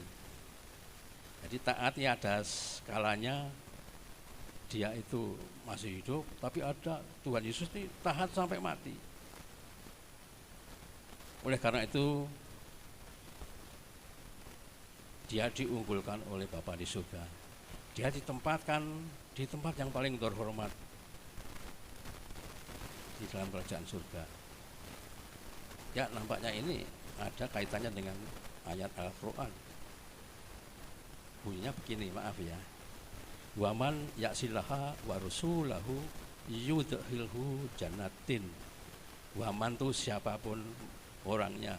Jadi taatnya ada skalanya. Dia itu masih hidup, tapi ada Tuhan Yesus ini taat sampai mati. Oleh karena itu dia diunggulkan oleh Bapa di surga. Dia ditempatkan di tempat yang paling terhormat di dalam kerajaan surga. Ya, nampaknya ini ada kaitannya dengan ayat Al-Quran. Bunyinya begini, maaf ya. Waman yaksilaha wa rasulahu yudkhilhu jannatin. Waman itu siapapun orangnya.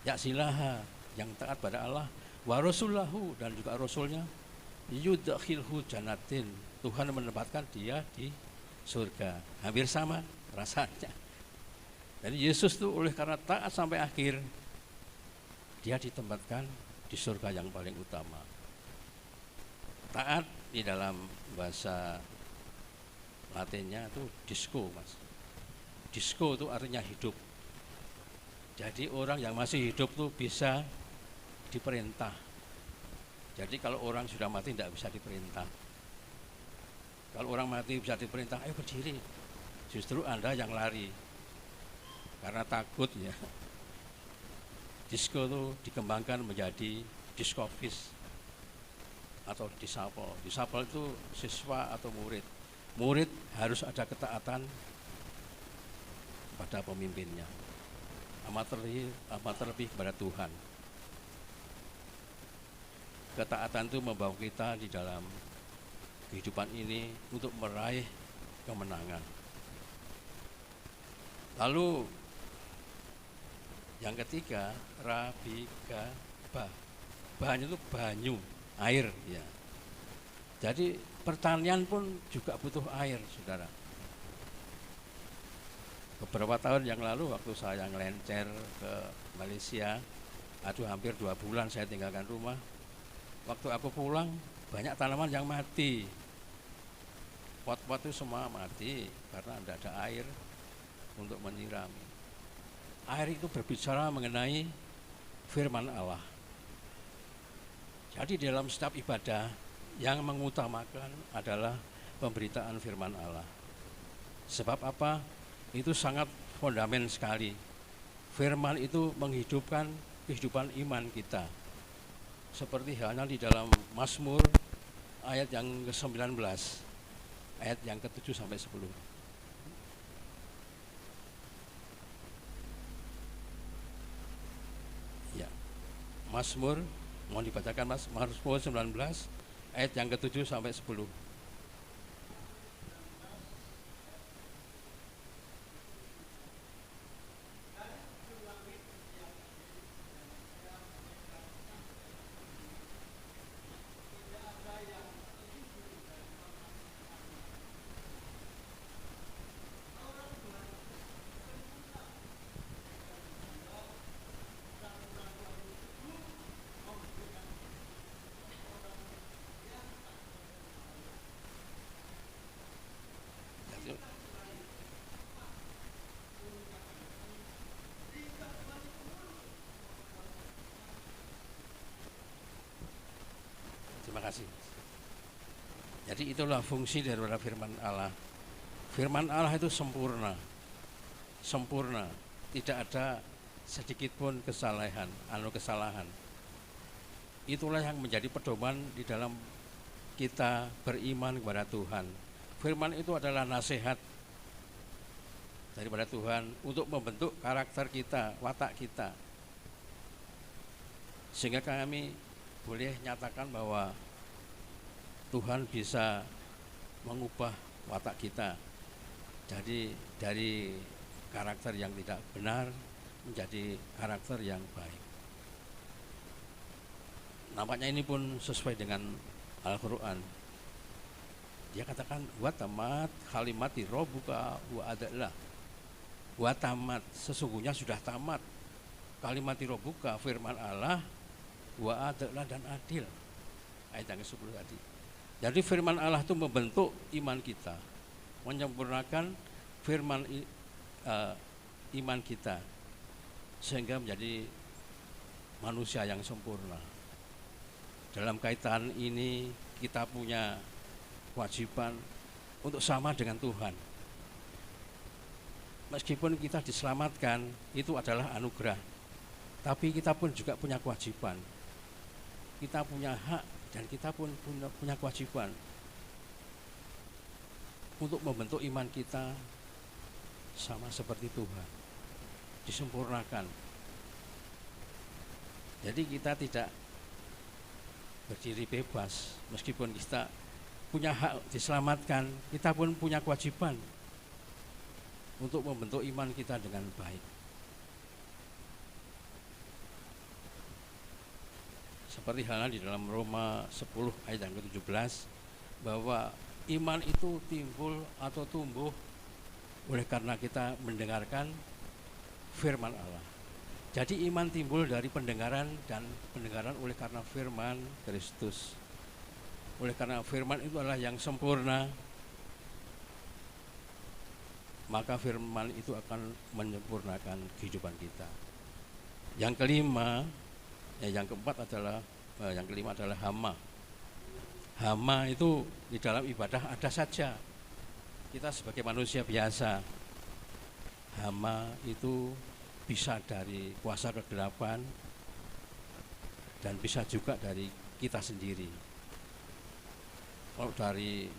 Yaksilaha, yang taat pada Allah, wa rasulahu, dan juga rasulnya, yudkhilhu jannatin. Tuhan menempatkan dia di surga. Hampir sama rasanya. Jadi Yesus itu oleh karena taat sampai akhir, dia ditempatkan di surga yang paling utama. Taat di dalam bahasa Latinnya itu disco, Mas. Disco itu artinya hidup. Jadi orang yang masih hidup tuh bisa diperintah. Jadi kalau orang sudah mati tidak bisa diperintah. Kalau orang mati bisa diperintah, ayo berdiri. Justru Anda yang lari karena takut ya. Disco itu dikembangkan menjadi diskofis atau disapel. Disapel itu siswa atau murid. Murid harus ada ketaatan pada pemimpinnya. Amat terlebih kepada Tuhan. Ketaatan itu membawa kita di dalam kehidupan ini untuk meraih kemenangan. Lalu yang ketiga, rabika bah. Bahannya itu banyu, air ya. Jadi pertanian pun juga butuh air, saudara. Beberapa tahun yang lalu waktu saya ngelencer ke Malaysia, hampir 2 bulan saya tinggalkan rumah. Waktu aku pulang, banyak tanaman yang mati. Pot-pot itu semua mati karena tidak ada air untuk menyirami. Air itu berbicara mengenai firman Allah. Jadi dalam setiap ibadah yang mengutamakan adalah pemberitaan firman Allah. Sebab apa? Itu sangat fundamental sekali. Firman itu menghidupkan kehidupan iman kita. Seperti halnya di dalam Mazmur ayat yang ke-19, ayat yang ke-7 sampai 10. Ya. Mazmur, mohon dibacakan Mas, Mazmur 19 ayat yang ke-7 sampai 10. Terima kasih. Jadi itulah fungsi daripada firman Allah. Firman Allah itu sempurna. Sempurna. Tidak ada sedikit pun kesalahan. Itulah yang menjadi pedoman di dalam kita beriman kepada Tuhan. Firman itu adalah nasihat daripada Tuhan untuk membentuk karakter kita, watak kita. Sehingga kami boleh nyatakan bahwa Tuhan bisa mengubah watak kita. Jadi dari karakter yang tidak benar menjadi karakter yang baik. Nampaknya ini pun sesuai dengan Al-Quran. Dia katakan wa tamat kalimati rabbuka wa adalah. Wa tamat, sesungguhnya sudah tamat. Kalimati rabbuka, firman Allah, wa adalah, dan adil. Ayat yang ke-10 tadi. Jadi firman Allah itu membentuk iman kita, menyempurnakan firman iman kita sehingga menjadi manusia yang sempurna. Dalam kaitan ini kita punya kewajiban untuk sama dengan Tuhan. meskipun kita diselamatkan itu adalah anugerah, tapi kita pun juga punya kewajiban. Kita punya hak dan kita pun punya kewajiban untuk membentuk iman kita sama seperti Tuhan, disempurnakan. Jadi kita tidak berdiri bebas, meskipun kita punya hak diselamatkan, kita pun punya kewajiban untuk membentuk iman kita dengan baik. Seperti halnya di dalam Roma 10 ayat yang ke-17, bahwa iman itu timbul atau tumbuh oleh karena kita mendengarkan firman Allah. Jadi iman timbul dari pendengaran, dan pendengaran oleh karena firman Kristus. Oleh karena firman itu adalah yang sempurna, maka firman itu akan menyempurnakan kehidupan kita. Yang kelima, yang keempat adalah yang kelima adalah hama. Hama itu di dalam ibadah ada saja. Kita sebagai manusia biasa, hama itu bisa dari kuasa kegelapan dan bisa juga dari kita sendiri. Kalau dari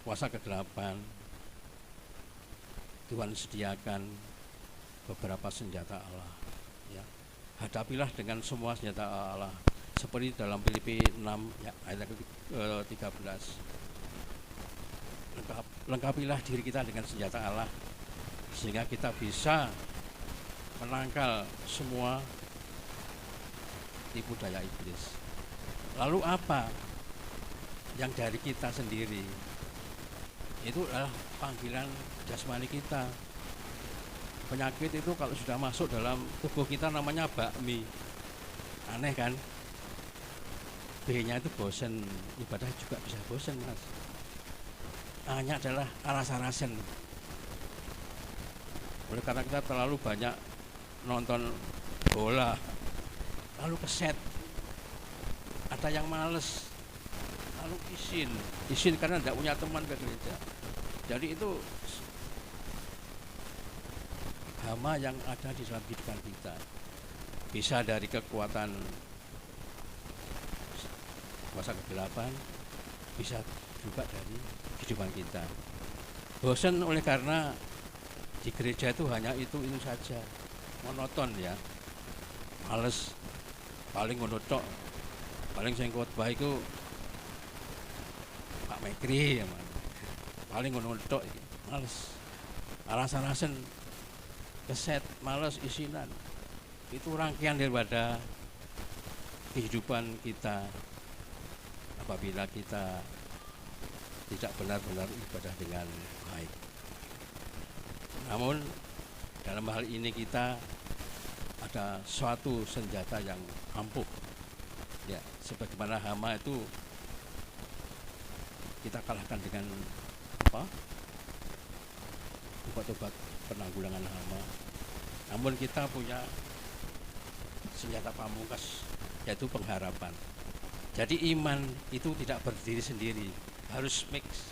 kuasa kegelapan, Tuhan sediakan beberapa senjata Allah. Ya. Hadapilah dengan semua senjata Allah, seperti dalam Filipi 6 ayat 13. Lengkapilah diri kita dengan senjata Allah, sehingga kita bisa menangkal semua tipu daya iblis. Lalu apa yang dari kita sendiri? Itu adalah panggilan jasmani kita. Penyakit itu kalau sudah masuk dalam tubuh kita namanya bakmi. Aneh kan? B-nya itu bosen, ibadah juga bisa bosen, Mas. A-nya adalah aras-arasen. Oleh karena kita terlalu banyak nonton bola, lalu keset, ada yang males, lalu izin karena tidak punya teman ke gereja. Jadi itu hama yang ada di dalam kehidupan kita. Bisa dari kekuatan kuasa kegelapan, bisa juga dari kehidupan kita. Bosan oleh karena di gereja itu hanya itu saja, monoton ya, males, paling monoton, paling sing khotbah itu Pak Mekri ya, paling monoton, males, aras-arasen, keset, males, isinan. Itu rangkaian daripada kehidupan kita apabila kita tidak benar-benar ibadah dengan baik. Namun dalam hal ini kita ada suatu senjata yang ampuh. Ya, sebagaimana hama itu kita kalahkan dengan apa? Obat-obat penanggulangan hama. Namun kita punya senjata pamungkas, yaitu pengharapan. Jadi iman itu tidak berdiri sendiri, harus mix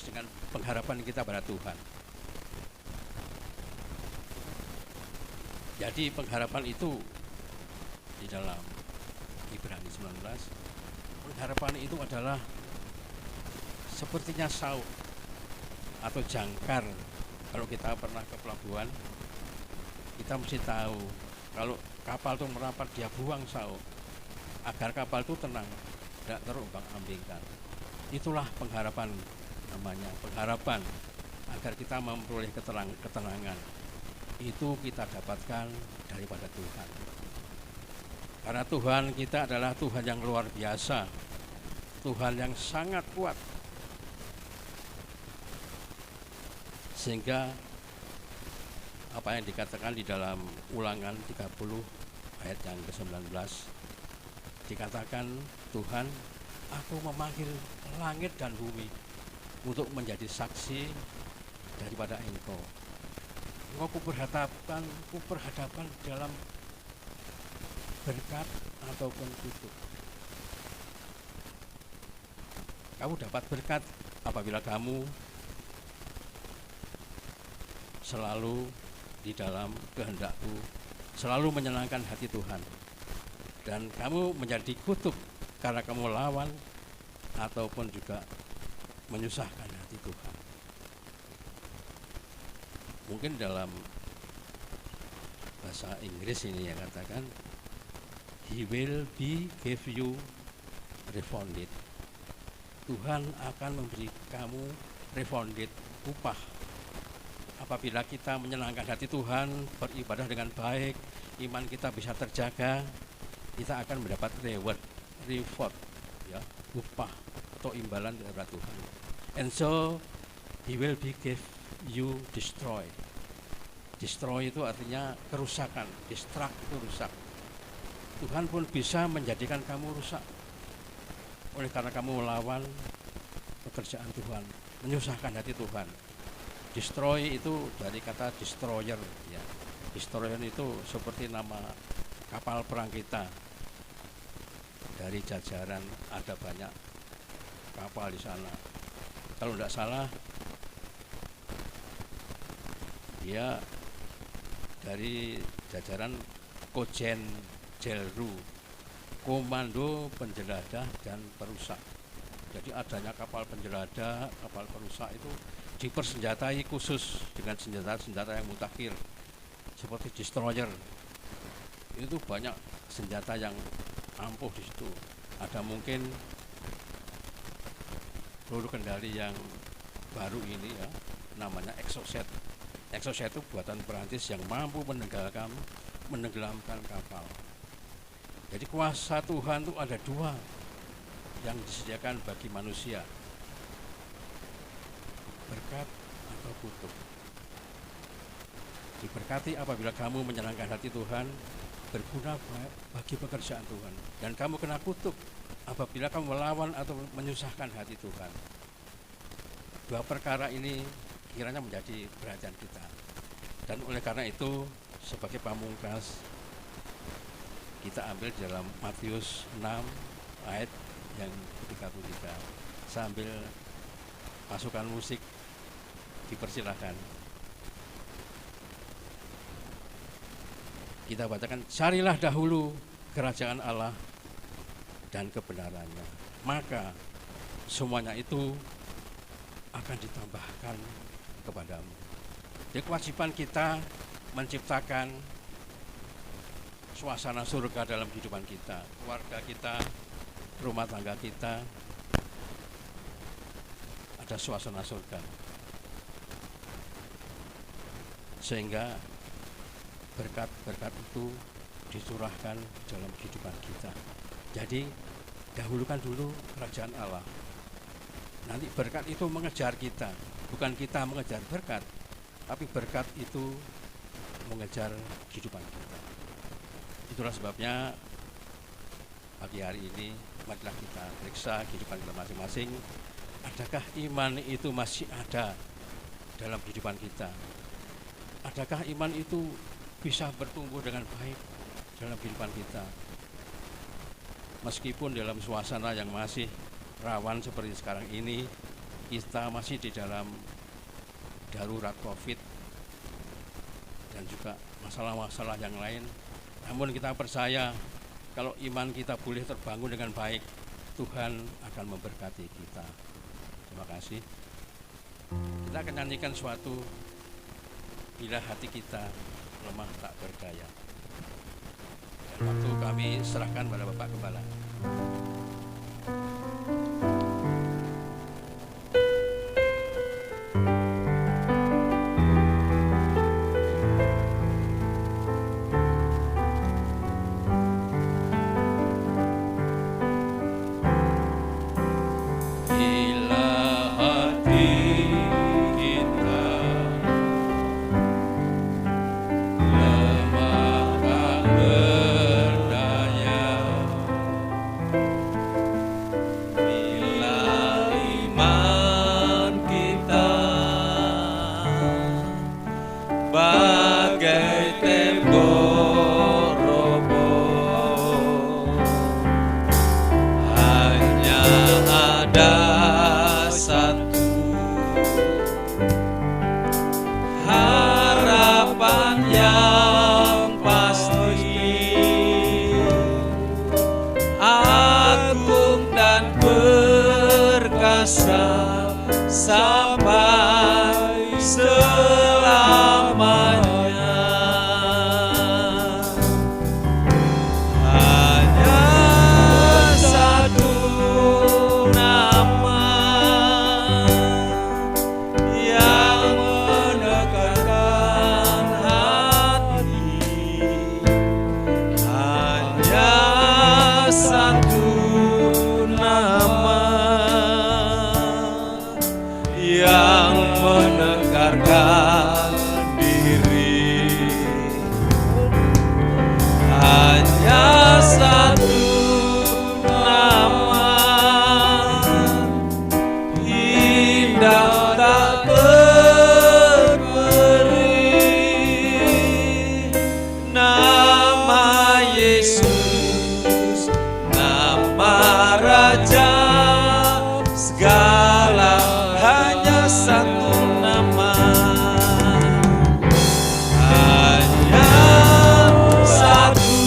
dengan pengharapan kita pada Tuhan. Jadi pengharapan itu di dalam Ibrani 19, pengharapan itu adalah sepertinya sauk atau jangkar. Kalau kita pernah ke pelabuhan, kita mesti tahu kalau kapal itu merapat, dia buang sauk agar kapal itu tenang, tidak terombang-ambingkan. Itulah pengharapan namanya, pengharapan agar kita memperoleh ketenangan. Itu kita dapatkan daripada Tuhan. Karena Tuhan kita adalah Tuhan yang luar biasa, Tuhan yang sangat kuat, sehingga apa yang dikatakan di dalam Ulangan 30 ayat yang ke-19, dikatakan Tuhan, aku memanggil langit dan bumi untuk menjadi saksi daripada Engkau. Engkau kuperhadapkan dalam berkat ataupun kutuk. Kamu dapat berkat apabila kamu selalu di dalam kehendak-Ku, selalu menyenangkan hati Tuhan. Dan kamu menjadi kutuk karena kamu lawan ataupun juga menyusahkan hati Tuhan. Mungkin dalam bahasa Inggris ini yang katakan, He will be give you refunded. Tuhan akan memberi kamu refunded, upah. Apabila kita menyenangkan hati Tuhan, beribadah dengan baik, iman kita bisa terjaga, kita akan mendapat reward, ya, upah atau imbalan dari Tuhan. And so He will be give you destroy. Destroy itu artinya kerusakan, destruct itu rusak. Tuhan pun bisa menjadikan kamu rusak oleh karena kamu melawan pekerjaan Tuhan, menyusahkan hati Tuhan. Destroy itu dari kata destroyer, ya. Destroyer itu seperti nama kapal perang kita. Dari Jajaran ada banyak kapal di sana. Kalau tidak salah, dia dari Jajaran Kojen Jelru, Komando Penjeladah dan Perusak. Jadi adanya kapal penjeladah, kapal perusak itu dipersenjatai khusus dengan senjata-senjata yang mutakhir seperti destroyer. Itu banyak senjata yang ampuh di situ. Ada mungkin peluru kendali yang baru ini, ya, namanya Exocet. Exocet itu buatan Perancis yang mampu menenggelamkan kapal. Jadi kuasa Tuhan itu ada dua yang disediakan bagi manusia, berkat atau kutuk. Diberkati apabila kamu menyenangkan hati Tuhan, berguna bagi pekerjaan Tuhan. Dan kamu kena kutuk apabila kamu melawan atau menyusahkan hati Tuhan. Dua perkara ini kiranya menjadi perhatian kita. Dan oleh karena itu, sebagai pamungkas, kita ambil dalam Matius 6 ayat yang 33. Sambil pasukan musik dipersilahkan. Kita bacakan, carilah dahulu kerajaan Allah dan kebenarannya, maka semuanya itu akan ditambahkan kepadamu. Jadi kewajiban kita menciptakan suasana surga dalam kehidupan kita, keluarga kita, rumah tangga kita, ada suasana surga. Sehingga berkat-berkat itu dicurahkan dalam kehidupan kita. Jadi dahulukan dulu kerajaan Allah. Nanti berkat itu mengejar kita, bukan kita mengejar berkat, tapi berkat itu mengejar kehidupan kita. Itulah sebabnya pagi hari ini marilah kita periksa kehidupan kita masing-masing. Adakah iman itu masih ada dalam kehidupan kita? Adakah iman itu bisa bertumbuh dengan baik dalam kehidupan kita? Meskipun dalam suasana yang masih rawan seperti sekarang ini, kita masih di dalam darurat COVID dan juga masalah-masalah yang lain. Namun kita percaya kalau iman kita boleh terbangun dengan baik, Tuhan akan memberkati kita. Terima kasih. Kita akan nyanyikan suatu, bila hati kita lemah tak berdaya. Dan waktu kami serahkan pada Bapak Gembala. sampai selamanya. Hanya satu nama yang menegarkan hati, hanya satu nama yang menegarkan diri, hanya satu nama indah tak terperi, nama Yesus, nama Raja segala, hanya satu nama, hanya satu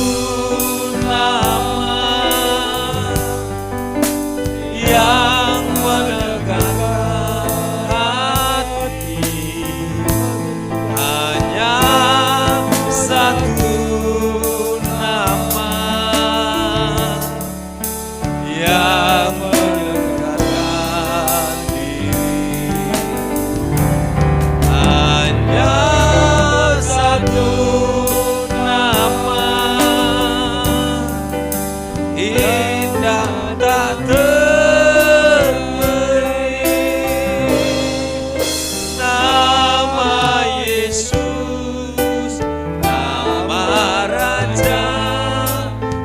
nama yang menegakkan hati, hanya satu nama yang menegarkan diri, hanya satu nama indah tak terperi, nama Yesus, nama Raja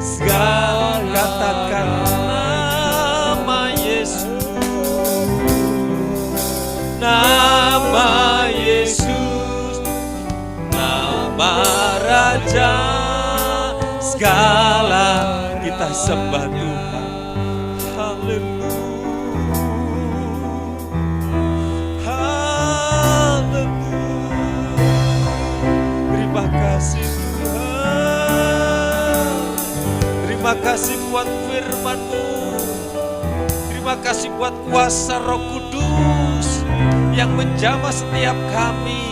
segala, katakan nama Yesus, nama Yesus, nama Raja segala, kita sembah Tuhan. Haleluya, haleluya. Terima kasih Tuhan, terima kasih buat firman-Mu, terima kasih buat kuasa Roh Kudus yang menjamah setiap kami.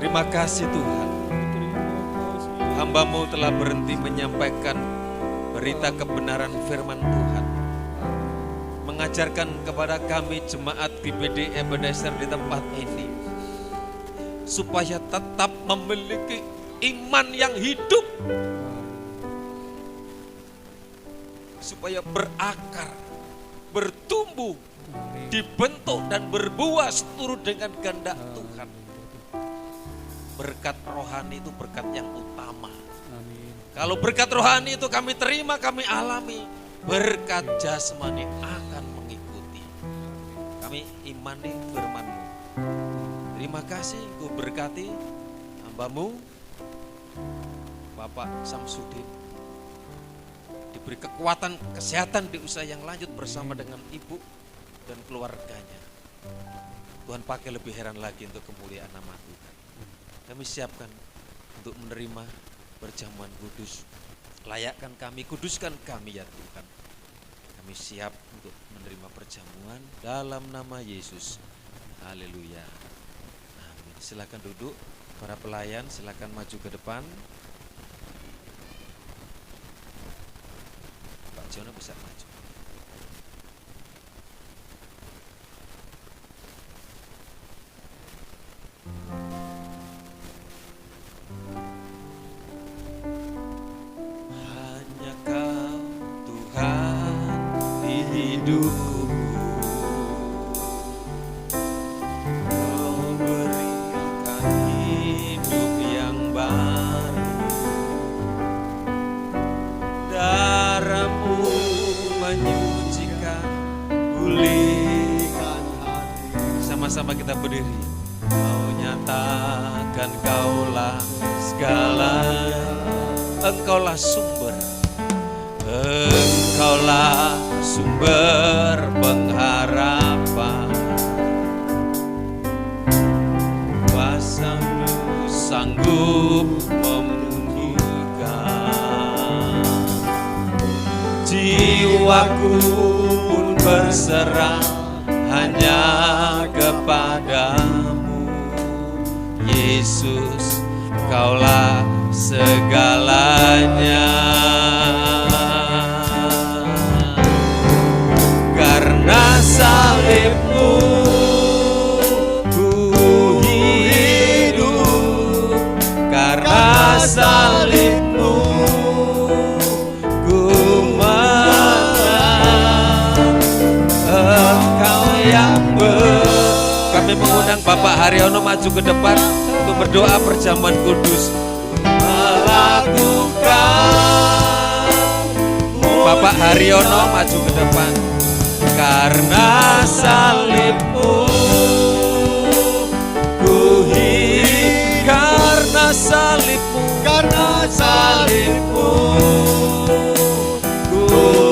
Terima kasih Tuhan, hamba-Mu telah berhenti menyampaikan berita kebenaran firman Tuhan, mengajarkan kepada kami jemaat GBD Ebenezer di tempat ini, supaya tetap memiliki iman yang hidup, supaya berakar, bertumbuh, dibentuk dan berbuah seturut dengan kehendak Tuhan. Berkat rohani itu berkat yang utama. Kalau berkat rohani itu kami terima, kami alami, berkat jasmani akan mengikuti. Kami imani firman-Mu. Terima kasih, Ku berkati hamba-Mu Bapak Samsudin, diberi kekuatan, kesehatan di usaha yang lanjut bersama dengan ibu dan keluarganya. Tuhan pakai lebih heran lagi untuk kemuliaan nama Tuhan. Kami siapkan untuk menerima perjamuan kudus. Layakkan kami, kuduskan kami ya Tuhan. Kami siap untuk menerima perjamuan dalam nama Yesus. Haleluya. Amin. Silakan duduk. Para pelayan silakan maju ke depan. Pak Jono bisa maju. Hanya Kau Tuhan di hidupku, Kau berikan hidup yang baru, darah-Mu menyucikan, pulihkan hati. Sama-sama kita berdiri. Kau nyatakan Kaulah segalanya, Engkaulah sumber, Engkaulah sumber pengharapan. Kuasa-Mu sanggup memulihkan Aku pun berserah hanya kepadamu, Yesus, Kaulah segalanya. Karena salibmu ku hidup, karena salibmu ku menang. Engkau yang Kami mengundang Bapak Haryono maju ke depan untuk berdoa perjamuan kudus. Melakukan Bapak Haryono maju ke depan. Karena salibmu ku hidup, karena salibmu ku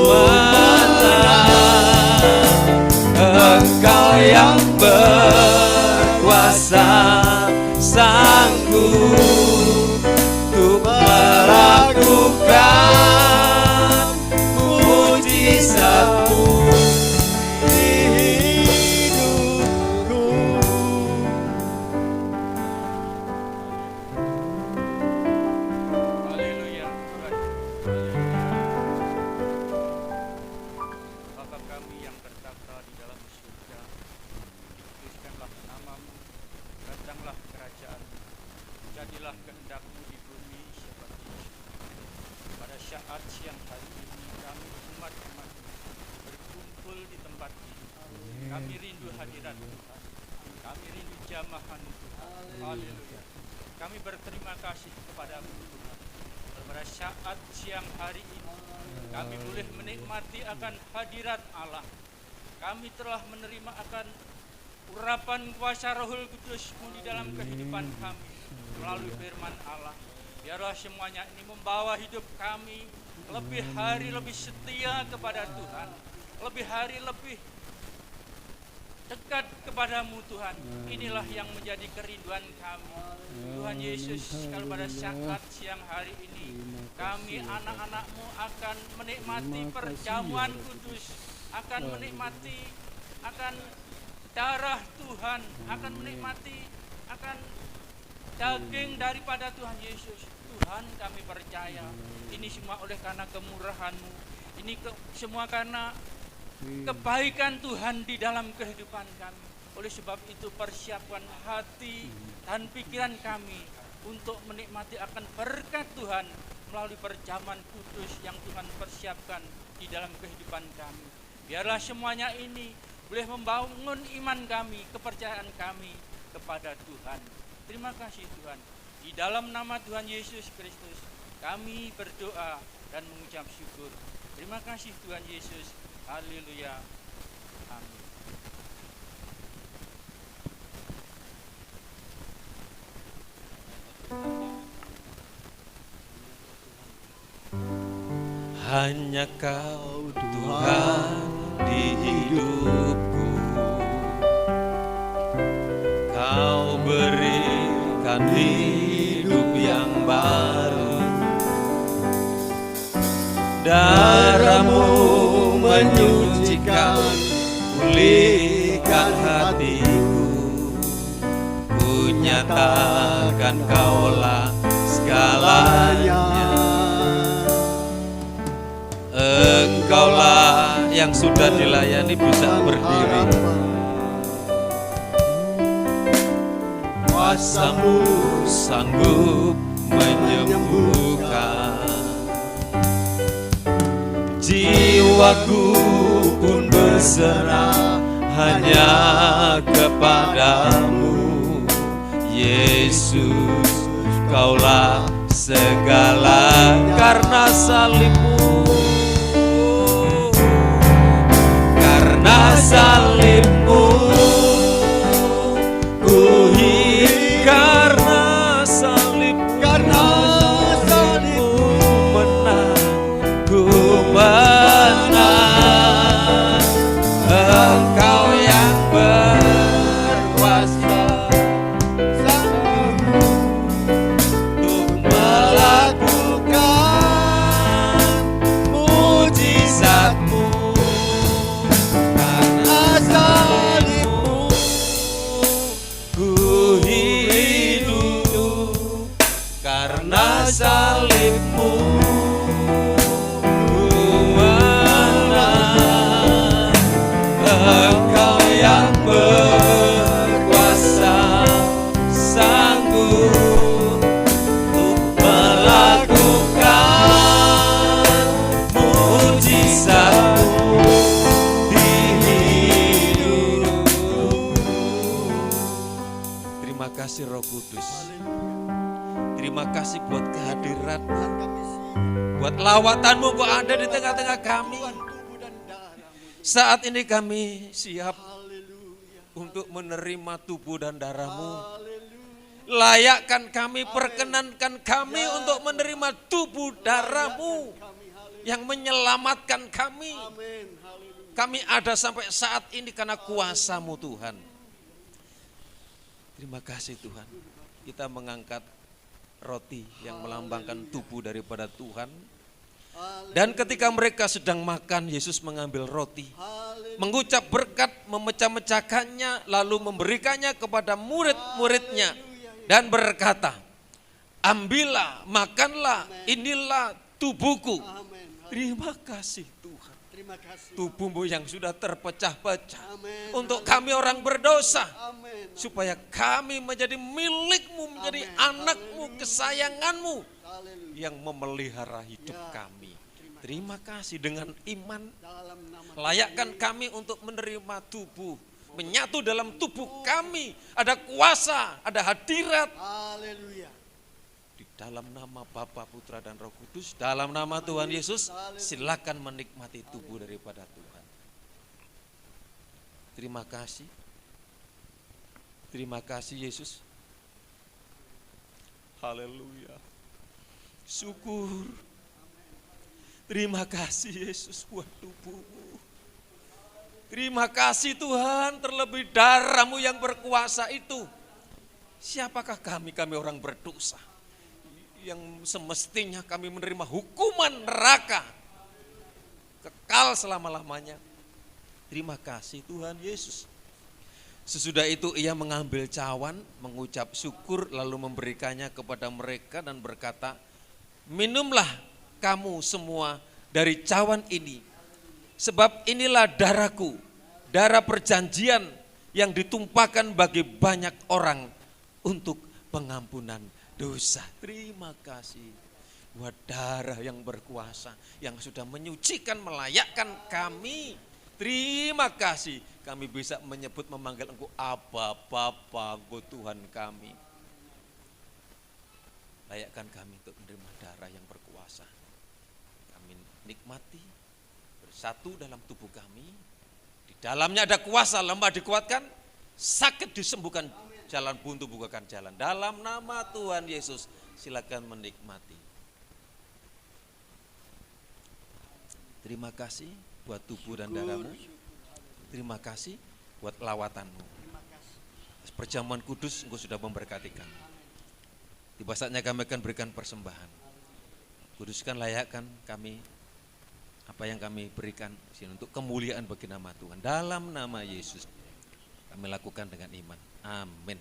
menang. Engkau yang berkuasa, sanggup untuk melakukan mujizat-Mu. Kami berterima kasih kepadamu Tuhan. Pada saat siang hari ini kami boleh menikmati akan hadirat Allah. Kami telah menerima akan urapan kuasa Rohul Kudus-Mu di dalam kehidupan kami melalui firman Allah. Biarlah semuanya ini membawa hidup kami lebih hari lebih setia kepada Tuhan, lebih hari lebih dekat kepadamu Tuhan. Inilah yang menjadi kerinduan kami Tuhan Yesus. Kalau pada saat siang hari ini kami anak-anak-Mu akan menikmati perjamuan kudus, akan menikmati akan darah Tuhan, akan menikmati akan daging daripada Tuhan Yesus. Tuhan, kami percaya ini semua oleh karena kemurahan-Mu, ini semua karena kebaikan Tuhan di dalam kehidupan kami. Oleh sebab itu persiapkan hati dan pikiran kami untuk menikmati akan berkat Tuhan melalui perjamuan kudus yang Tuhan persiapkan di dalam kehidupan kami. Biarlah semuanya ini boleh membangun iman kami, kepercayaan kami kepada Tuhan. Terima kasih Tuhan. Di dalam nama Tuhan Yesus Kristus kami berdoa dan mengucap syukur. Terima kasih Tuhan Yesus. Haleluya. Amin. Hanya Kau Tuhan di hidupku, Kau berikan hidup yang baru. Darah-Mu menyucikan, pulihkan hatiku. Ku nyatakan Kaulah segalanya. Engkaulah yang sudah dilayani bisa berdiri. Kuasa-Mu sanggup menyembuhkan. Jiwaku pun berserah hanya kepadamu, Yesus, Kaulah segala. Karena salibmu, karena salibmu ku hidup, karena salibmu menang, ku menang. Engkau yang berkuasa untuk melakukan mujizat-Mu. kasih Roh Kudus. Terima kasih buat kehadiran, Tuhan kami siap. buat lawatan-Mu kok ada di tengah-tengah kami. Tuhan tubuh dan darah-Mu. Saat ini kami siap Haleluya. untuk menerima tubuh dan darah-Mu. Haleluya. Layakkan kami, perkenankan kami untuk menerima tubuh darah-Mu yang menyelamatkan kami. Amin. Haleluya. Kami ada sampai saat ini karena kuasa-Mu Tuhan. Terima kasih Tuhan. Kita mengangkat roti yang melambangkan tubuh daripada Tuhan. Dan ketika mereka sedang makan, Yesus mengambil roti, mengucap berkat, memecah-mecahkannya, lalu memberikannya kepada murid-muridnya dan berkata, ambillah, makanlah, inilah tubuhku. Terima kasih Tuhan. Terima kasih. Tubuhmu yang sudah terpecah-pecah Amin. untuk kami orang berdosa, Amin. supaya kami menjadi milikmu, menjadi anakmu, kesayanganmu Haleluya. yang memelihara hidup kami. Terima kasih dengan iman. Dalam nama Layakkan kami untuk menerima tubuh, menyatu dalam tubuh kami. Ada kuasa, ada hadirat. Haleluya. Di dalam nama Bapa, Putra, dan Roh Kudus, dalam nama Tuhan Yesus, silakan menikmati tubuh daripada Tuhan. Terima kasih. Terima kasih Yesus. Haleluya. Syukur. Terima kasih Yesus buat tubuhmu. Terima kasih Tuhan, terlebih darah-Mu yang berkuasa itu. Siapakah kami orang berdosa, yang semestinya kami menerima hukuman neraka kekal selama-lamanya. Terima kasih Tuhan Yesus. Sesudah itu ia mengambil cawan, mengucap syukur, lalu memberikannya kepada mereka dan berkata, minumlah kamu semua dari cawan ini, sebab inilah darahku, darah perjanjian yang ditumpahkan bagi banyak orang untuk pengampunan dosa. Terima kasih buat darah yang berkuasa, yang sudah menyucikan, melayakkan kami. Terima kasih kami bisa menyebut, memanggil Engkau Abba, Bapa, Engkau Tuhan kami. Layakkan kami untuk menerima darah yang berkuasa. Kami nikmati, bersatu dalam tubuh kami. Di dalamnya ada kuasa, lemah dikuatkan, sakit disembuhkan, jalan buntu bukakan jalan. Dalam nama Tuhan Yesus, silakan menikmati. Terima kasih buat tubuh dan darah-Mu. Terima kasih buat lawatan-Mu. Perjamuan kudus Engkau sudah memberkati kami. Tiba saatnya kami akan berikan persembahan. Kuduskan, layakkan kami apa yang kami berikan sini untuk kemuliaan bagi nama Tuhan. Dalam nama Yesus kami lakukan dengan iman. Amin.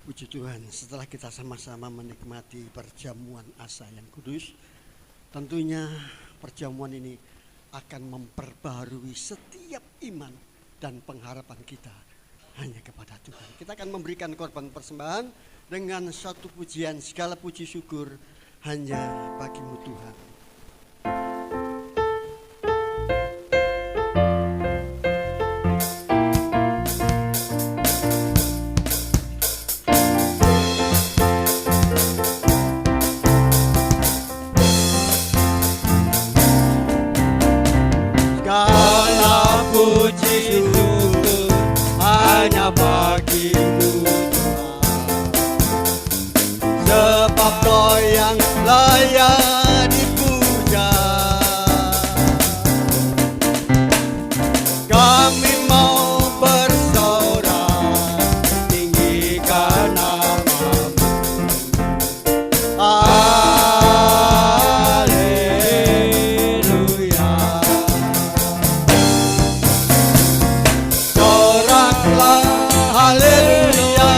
Puji Tuhan, setelah kita sama-sama menikmati perjamuan asa yang kudus, tentunya perjamuan ini akan memperbarui setiap iman dan pengharapan kita hanya kepada Tuhan. Kita akan memberikan korban persembahan dengan satu pujian, segala puji syukur hanya bagi-Mu Tuhan. Segala puji syukur hanya bagi-Mu Tuhan, sebab Kau yang layak dipuja. Kami mau bersorak tinggikan nama-Mu. Haleluya. Soraklah haleluya,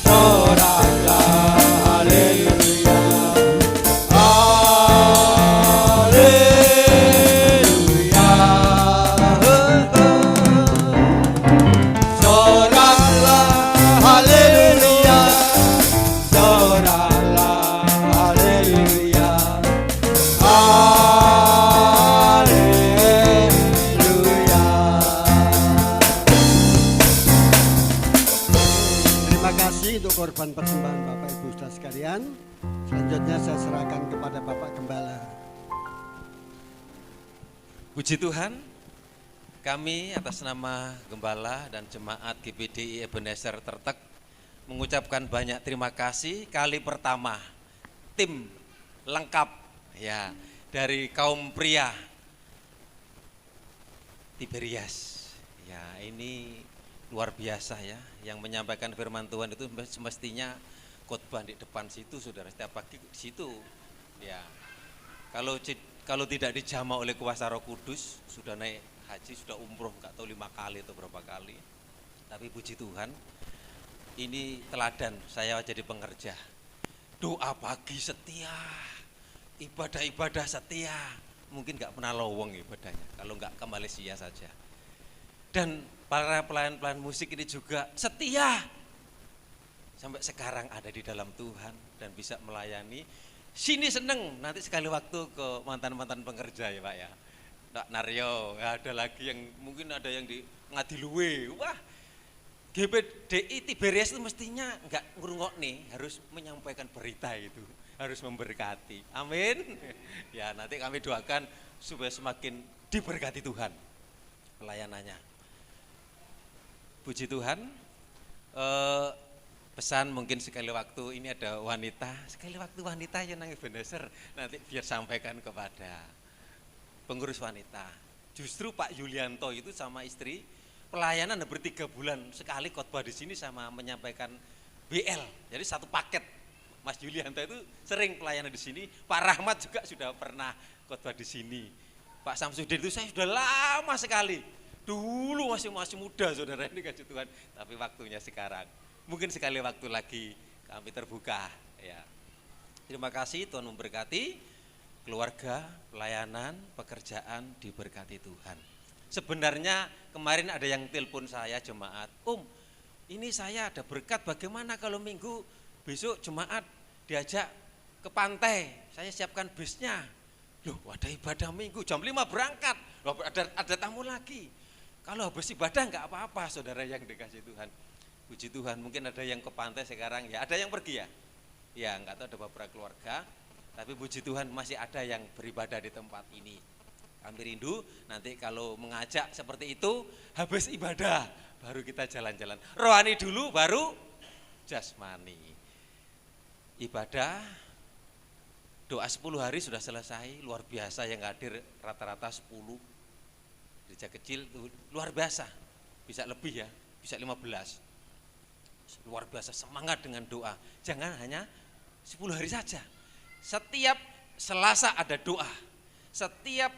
soraklah haleluya, kasih untuk korban persembahan Bapak Ibu saudara sekalian. Selanjutnya saya serahkan kepada Bapak Gembala. Puji Tuhan, kami atas nama Gembala dan Jemaat GPDI Ebenezer Tertek mengucapkan banyak terima kasih. Kali pertama tim lengkap ya dari kaum pria Tiberias. Ya, ini luar biasa ya, yang menyampaikan firman Tuhan itu semestinya khotbah di depan situ, saudara, setiap pagi di situ. Ya, kalau tidak dijamah oleh kuasa Roh Kudus, sudah naik haji, sudah umroh, nggak tahu 5 kali atau berapa kali. Tapi puji Tuhan, ini teladan saya jadi pengerja. Doa pagi setia, ibadah-ibadah setia, mungkin nggak pernah lowong ibadahnya, kalau nggak ke Malaysia saja. Dan para pelayan-pelayan musik ini juga setia, sampai sekarang ada di dalam Tuhan dan bisa melayani. Sini seneng, nanti sekali waktu ke mantan-mantan pengerja ya Pak ya. Pak Naryo, ada lagi yang mungkin ada yang di Ngadiluwe. Wah, GPDI Tiberias itu mestinya nggak ngurungok nih, harus menyampaikan berita itu, harus memberkati. Amin. Ya, nanti kami doakan supaya semakin diberkati Tuhan pelayanannya. Puji Tuhan. Pesan mungkin sekali waktu ini ada wanita, sekali waktu wanita yang nang Ebenezer, nanti biar sampaikan kepada pengurus wanita. Justru Pak Yulianto itu sama istri pelayanan hampir 3 bulan sekali khotbah di sini sama menyampaikan BL. Jadi satu paket. Mas Yulianto itu sering pelayanan di sini. Pak Rahmat juga sudah pernah khotbah di sini. Pak Samsudin itu saya sudah lama sekali. Dulu masih muda saudara, ini kasih Tuhan. Tapi waktunya sekarang. Mungkin sekali waktu lagi kami terbuka ya. Terima kasih, Tuhan memberkati keluarga, pelayanan, pekerjaan diberkati Tuhan. Sebenarnya kemarin ada yang telepon saya jemaat, ini saya ada berkat, bagaimana kalau minggu besok jemaat diajak ke pantai, saya siapkan busnya. Loh, ada ibadah minggu jam 5 berangkat, loh, ada tamu lagi. Kalau habis ibadah enggak apa-apa saudara yang dikasih Tuhan. Puji Tuhan, mungkin ada yang ke pantai sekarang ya, ada yang pergi ya. Ya, enggak tahu ada beberapa keluarga, tapi puji Tuhan masih ada yang beribadah di tempat ini. Kami rindu nanti kalau mengajak seperti itu, habis ibadah baru kita jalan-jalan. Rohani dulu baru jasmani. Ibadah doa 10 hari sudah selesai, luar biasa yang hadir rata-rata 10. Gereja kecil itu luar biasa, bisa lebih ya, bisa 15. Luar biasa semangat dengan doa. Jangan hanya 10 hari saja. Setiap Selasa ada doa. Setiap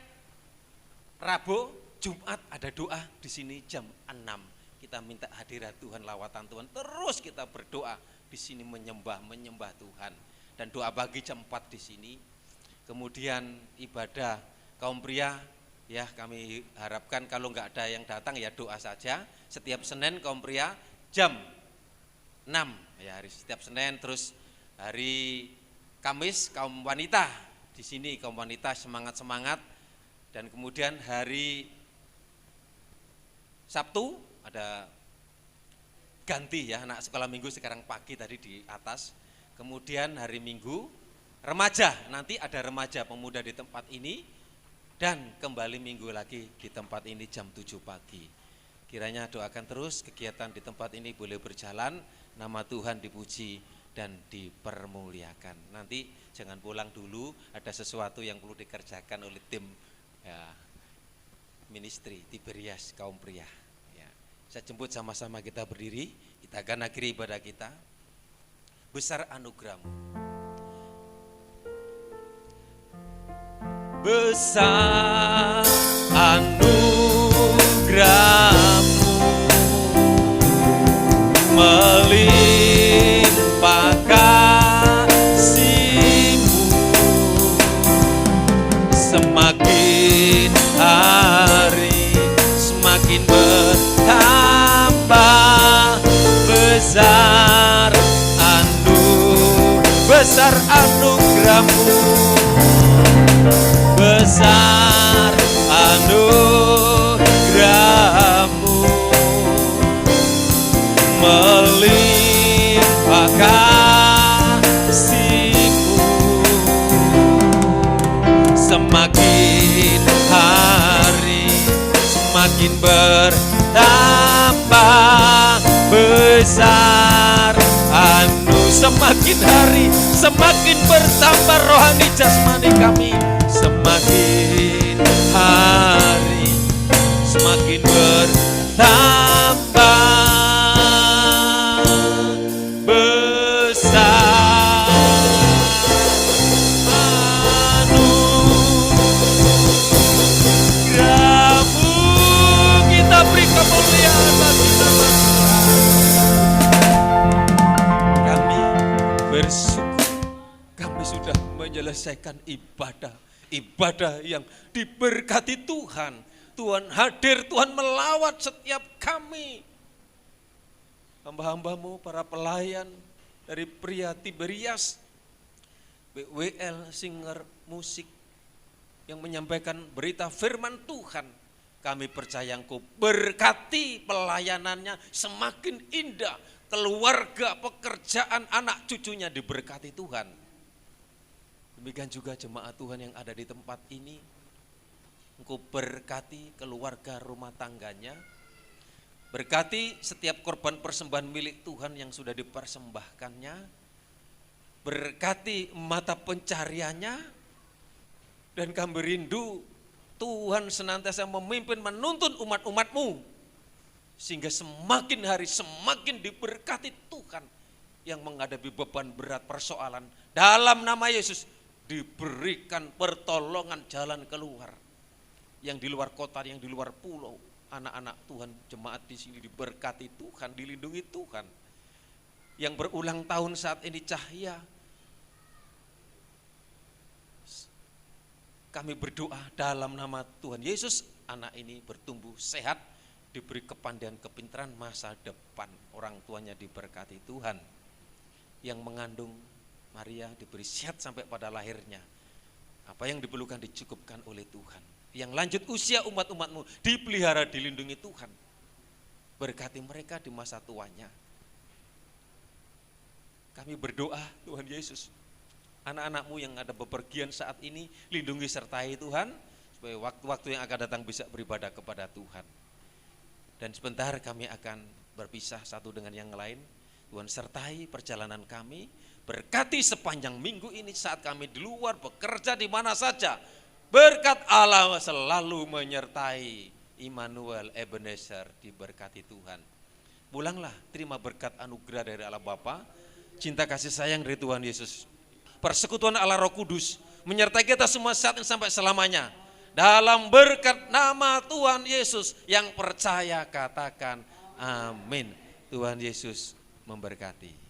Rabu, Jumat ada doa di sini jam 6. Kita minta hadirat Tuhan, lawatan Tuhan. Terus kita berdoa di sini menyembah Tuhan. Dan doa pagi jam 4 di sini. Kemudian ibadah kaum pria ya, kami harapkan kalau enggak ada yang datang ya doa saja. Setiap Senin kaum pria jam 6 ya, hari setiap Senin. Terus hari Kamis kaum wanita di sini, kaum wanita semangat. Dan kemudian hari Sabtu ada ganti ya, anak sekolah minggu sekarang pagi tadi di atas. Kemudian hari Minggu remaja, nanti ada remaja pemuda di tempat ini. Dan kembali minggu lagi di tempat ini jam 7 pagi. Kiranya doakan terus kegiatan di tempat ini boleh berjalan, nama Tuhan dipuji dan dipermuliakan. Nanti jangan pulang dulu, ada sesuatu yang perlu dikerjakan oleh tim ya, ministry Tiberias kaum pria. Ya. Saya jemput sama-sama kita berdiri, kita akan akhiri ibadah kita. Besar anugerah-Mu. Besar anugerah-Mu melimpah kasih-Mu, semakin hari semakin bertambah. Besar anugerah-Mu, besar anugerah-Mu melimpah kasih-Mu semakin hari semakin bertambah besar. Semakin hari semakin bertambah rohani jasmani kami, semakin hari semakin bertambah besar. Anugerah-Mu kita beri kemuliaan bagi nama bersyukur kami sudah menyelesaikan ibadah yang diberkati Tuhan. Tuhan hadir, Tuhan melawat setiap kami. Hamba-hamba-Mu, para pelayan dari pria Tiberias, BWL, singer musik yang menyampaikan berita firman Tuhan. Kami percaya Engkau berkati pelayanannya semakin indah. Keluarga, pekerjaan, anak cucunya diberkati Tuhan. Demikian juga jemaat Tuhan yang ada di tempat ini. Engkau berkati keluarga rumah tangganya. Berkati setiap korban persembahan milik Tuhan yang sudah dipersembahkannya. Berkati mata pencariannya. Dan kami rindu Tuhan senantiasa memimpin menuntun umat-umat-Mu. Sehingga semakin hari semakin diberkati Tuhan yang menghadapi beban berat persoalan. Dalam nama Yesus diberikan pertolongan jalan keluar. Yang di luar kota, yang di luar pulau. Anak-anak Tuhan, jemaat di sini diberkati Tuhan, dilindungi Tuhan. Yang berulang tahun saat ini Cahya. Kami berdoa dalam nama Tuhan Yesus, anak ini bertumbuh sehat, diberi kepandaian kepintaran masa depan, orang tuanya diberkati Tuhan. Yang mengandung Maria diberi sehat sampai pada lahirnya. Apa yang diperlukan dicukupkan oleh Tuhan. Yang lanjut usia umat-umat-Mu dipelihara, dilindungi Tuhan. Berkati mereka di masa tuanya. Kami berdoa Tuhan Yesus, anak-anak-Mu yang ada bepergian saat ini lindungi sertai Tuhan, supaya waktu-waktu yang akan datang bisa beribadah kepada Tuhan. Dan sebentar kami akan berpisah satu dengan yang lain. Tuhan sertai perjalanan kami, berkati sepanjang minggu ini saat kami di luar bekerja di mana saja. Berkat Allah selalu menyertai. Immanuel, Ebenezer, diberkati Tuhan. Pulanglah, terima berkat anugerah dari Allah Bapa, cinta kasih sayang dari Tuhan Yesus, persekutuan Allah Roh Kudus menyertai kita semua saat ini sampai selamanya. Dalam berkat nama Tuhan Yesus, yang percaya katakan amin. Tuhan Yesus memberkati.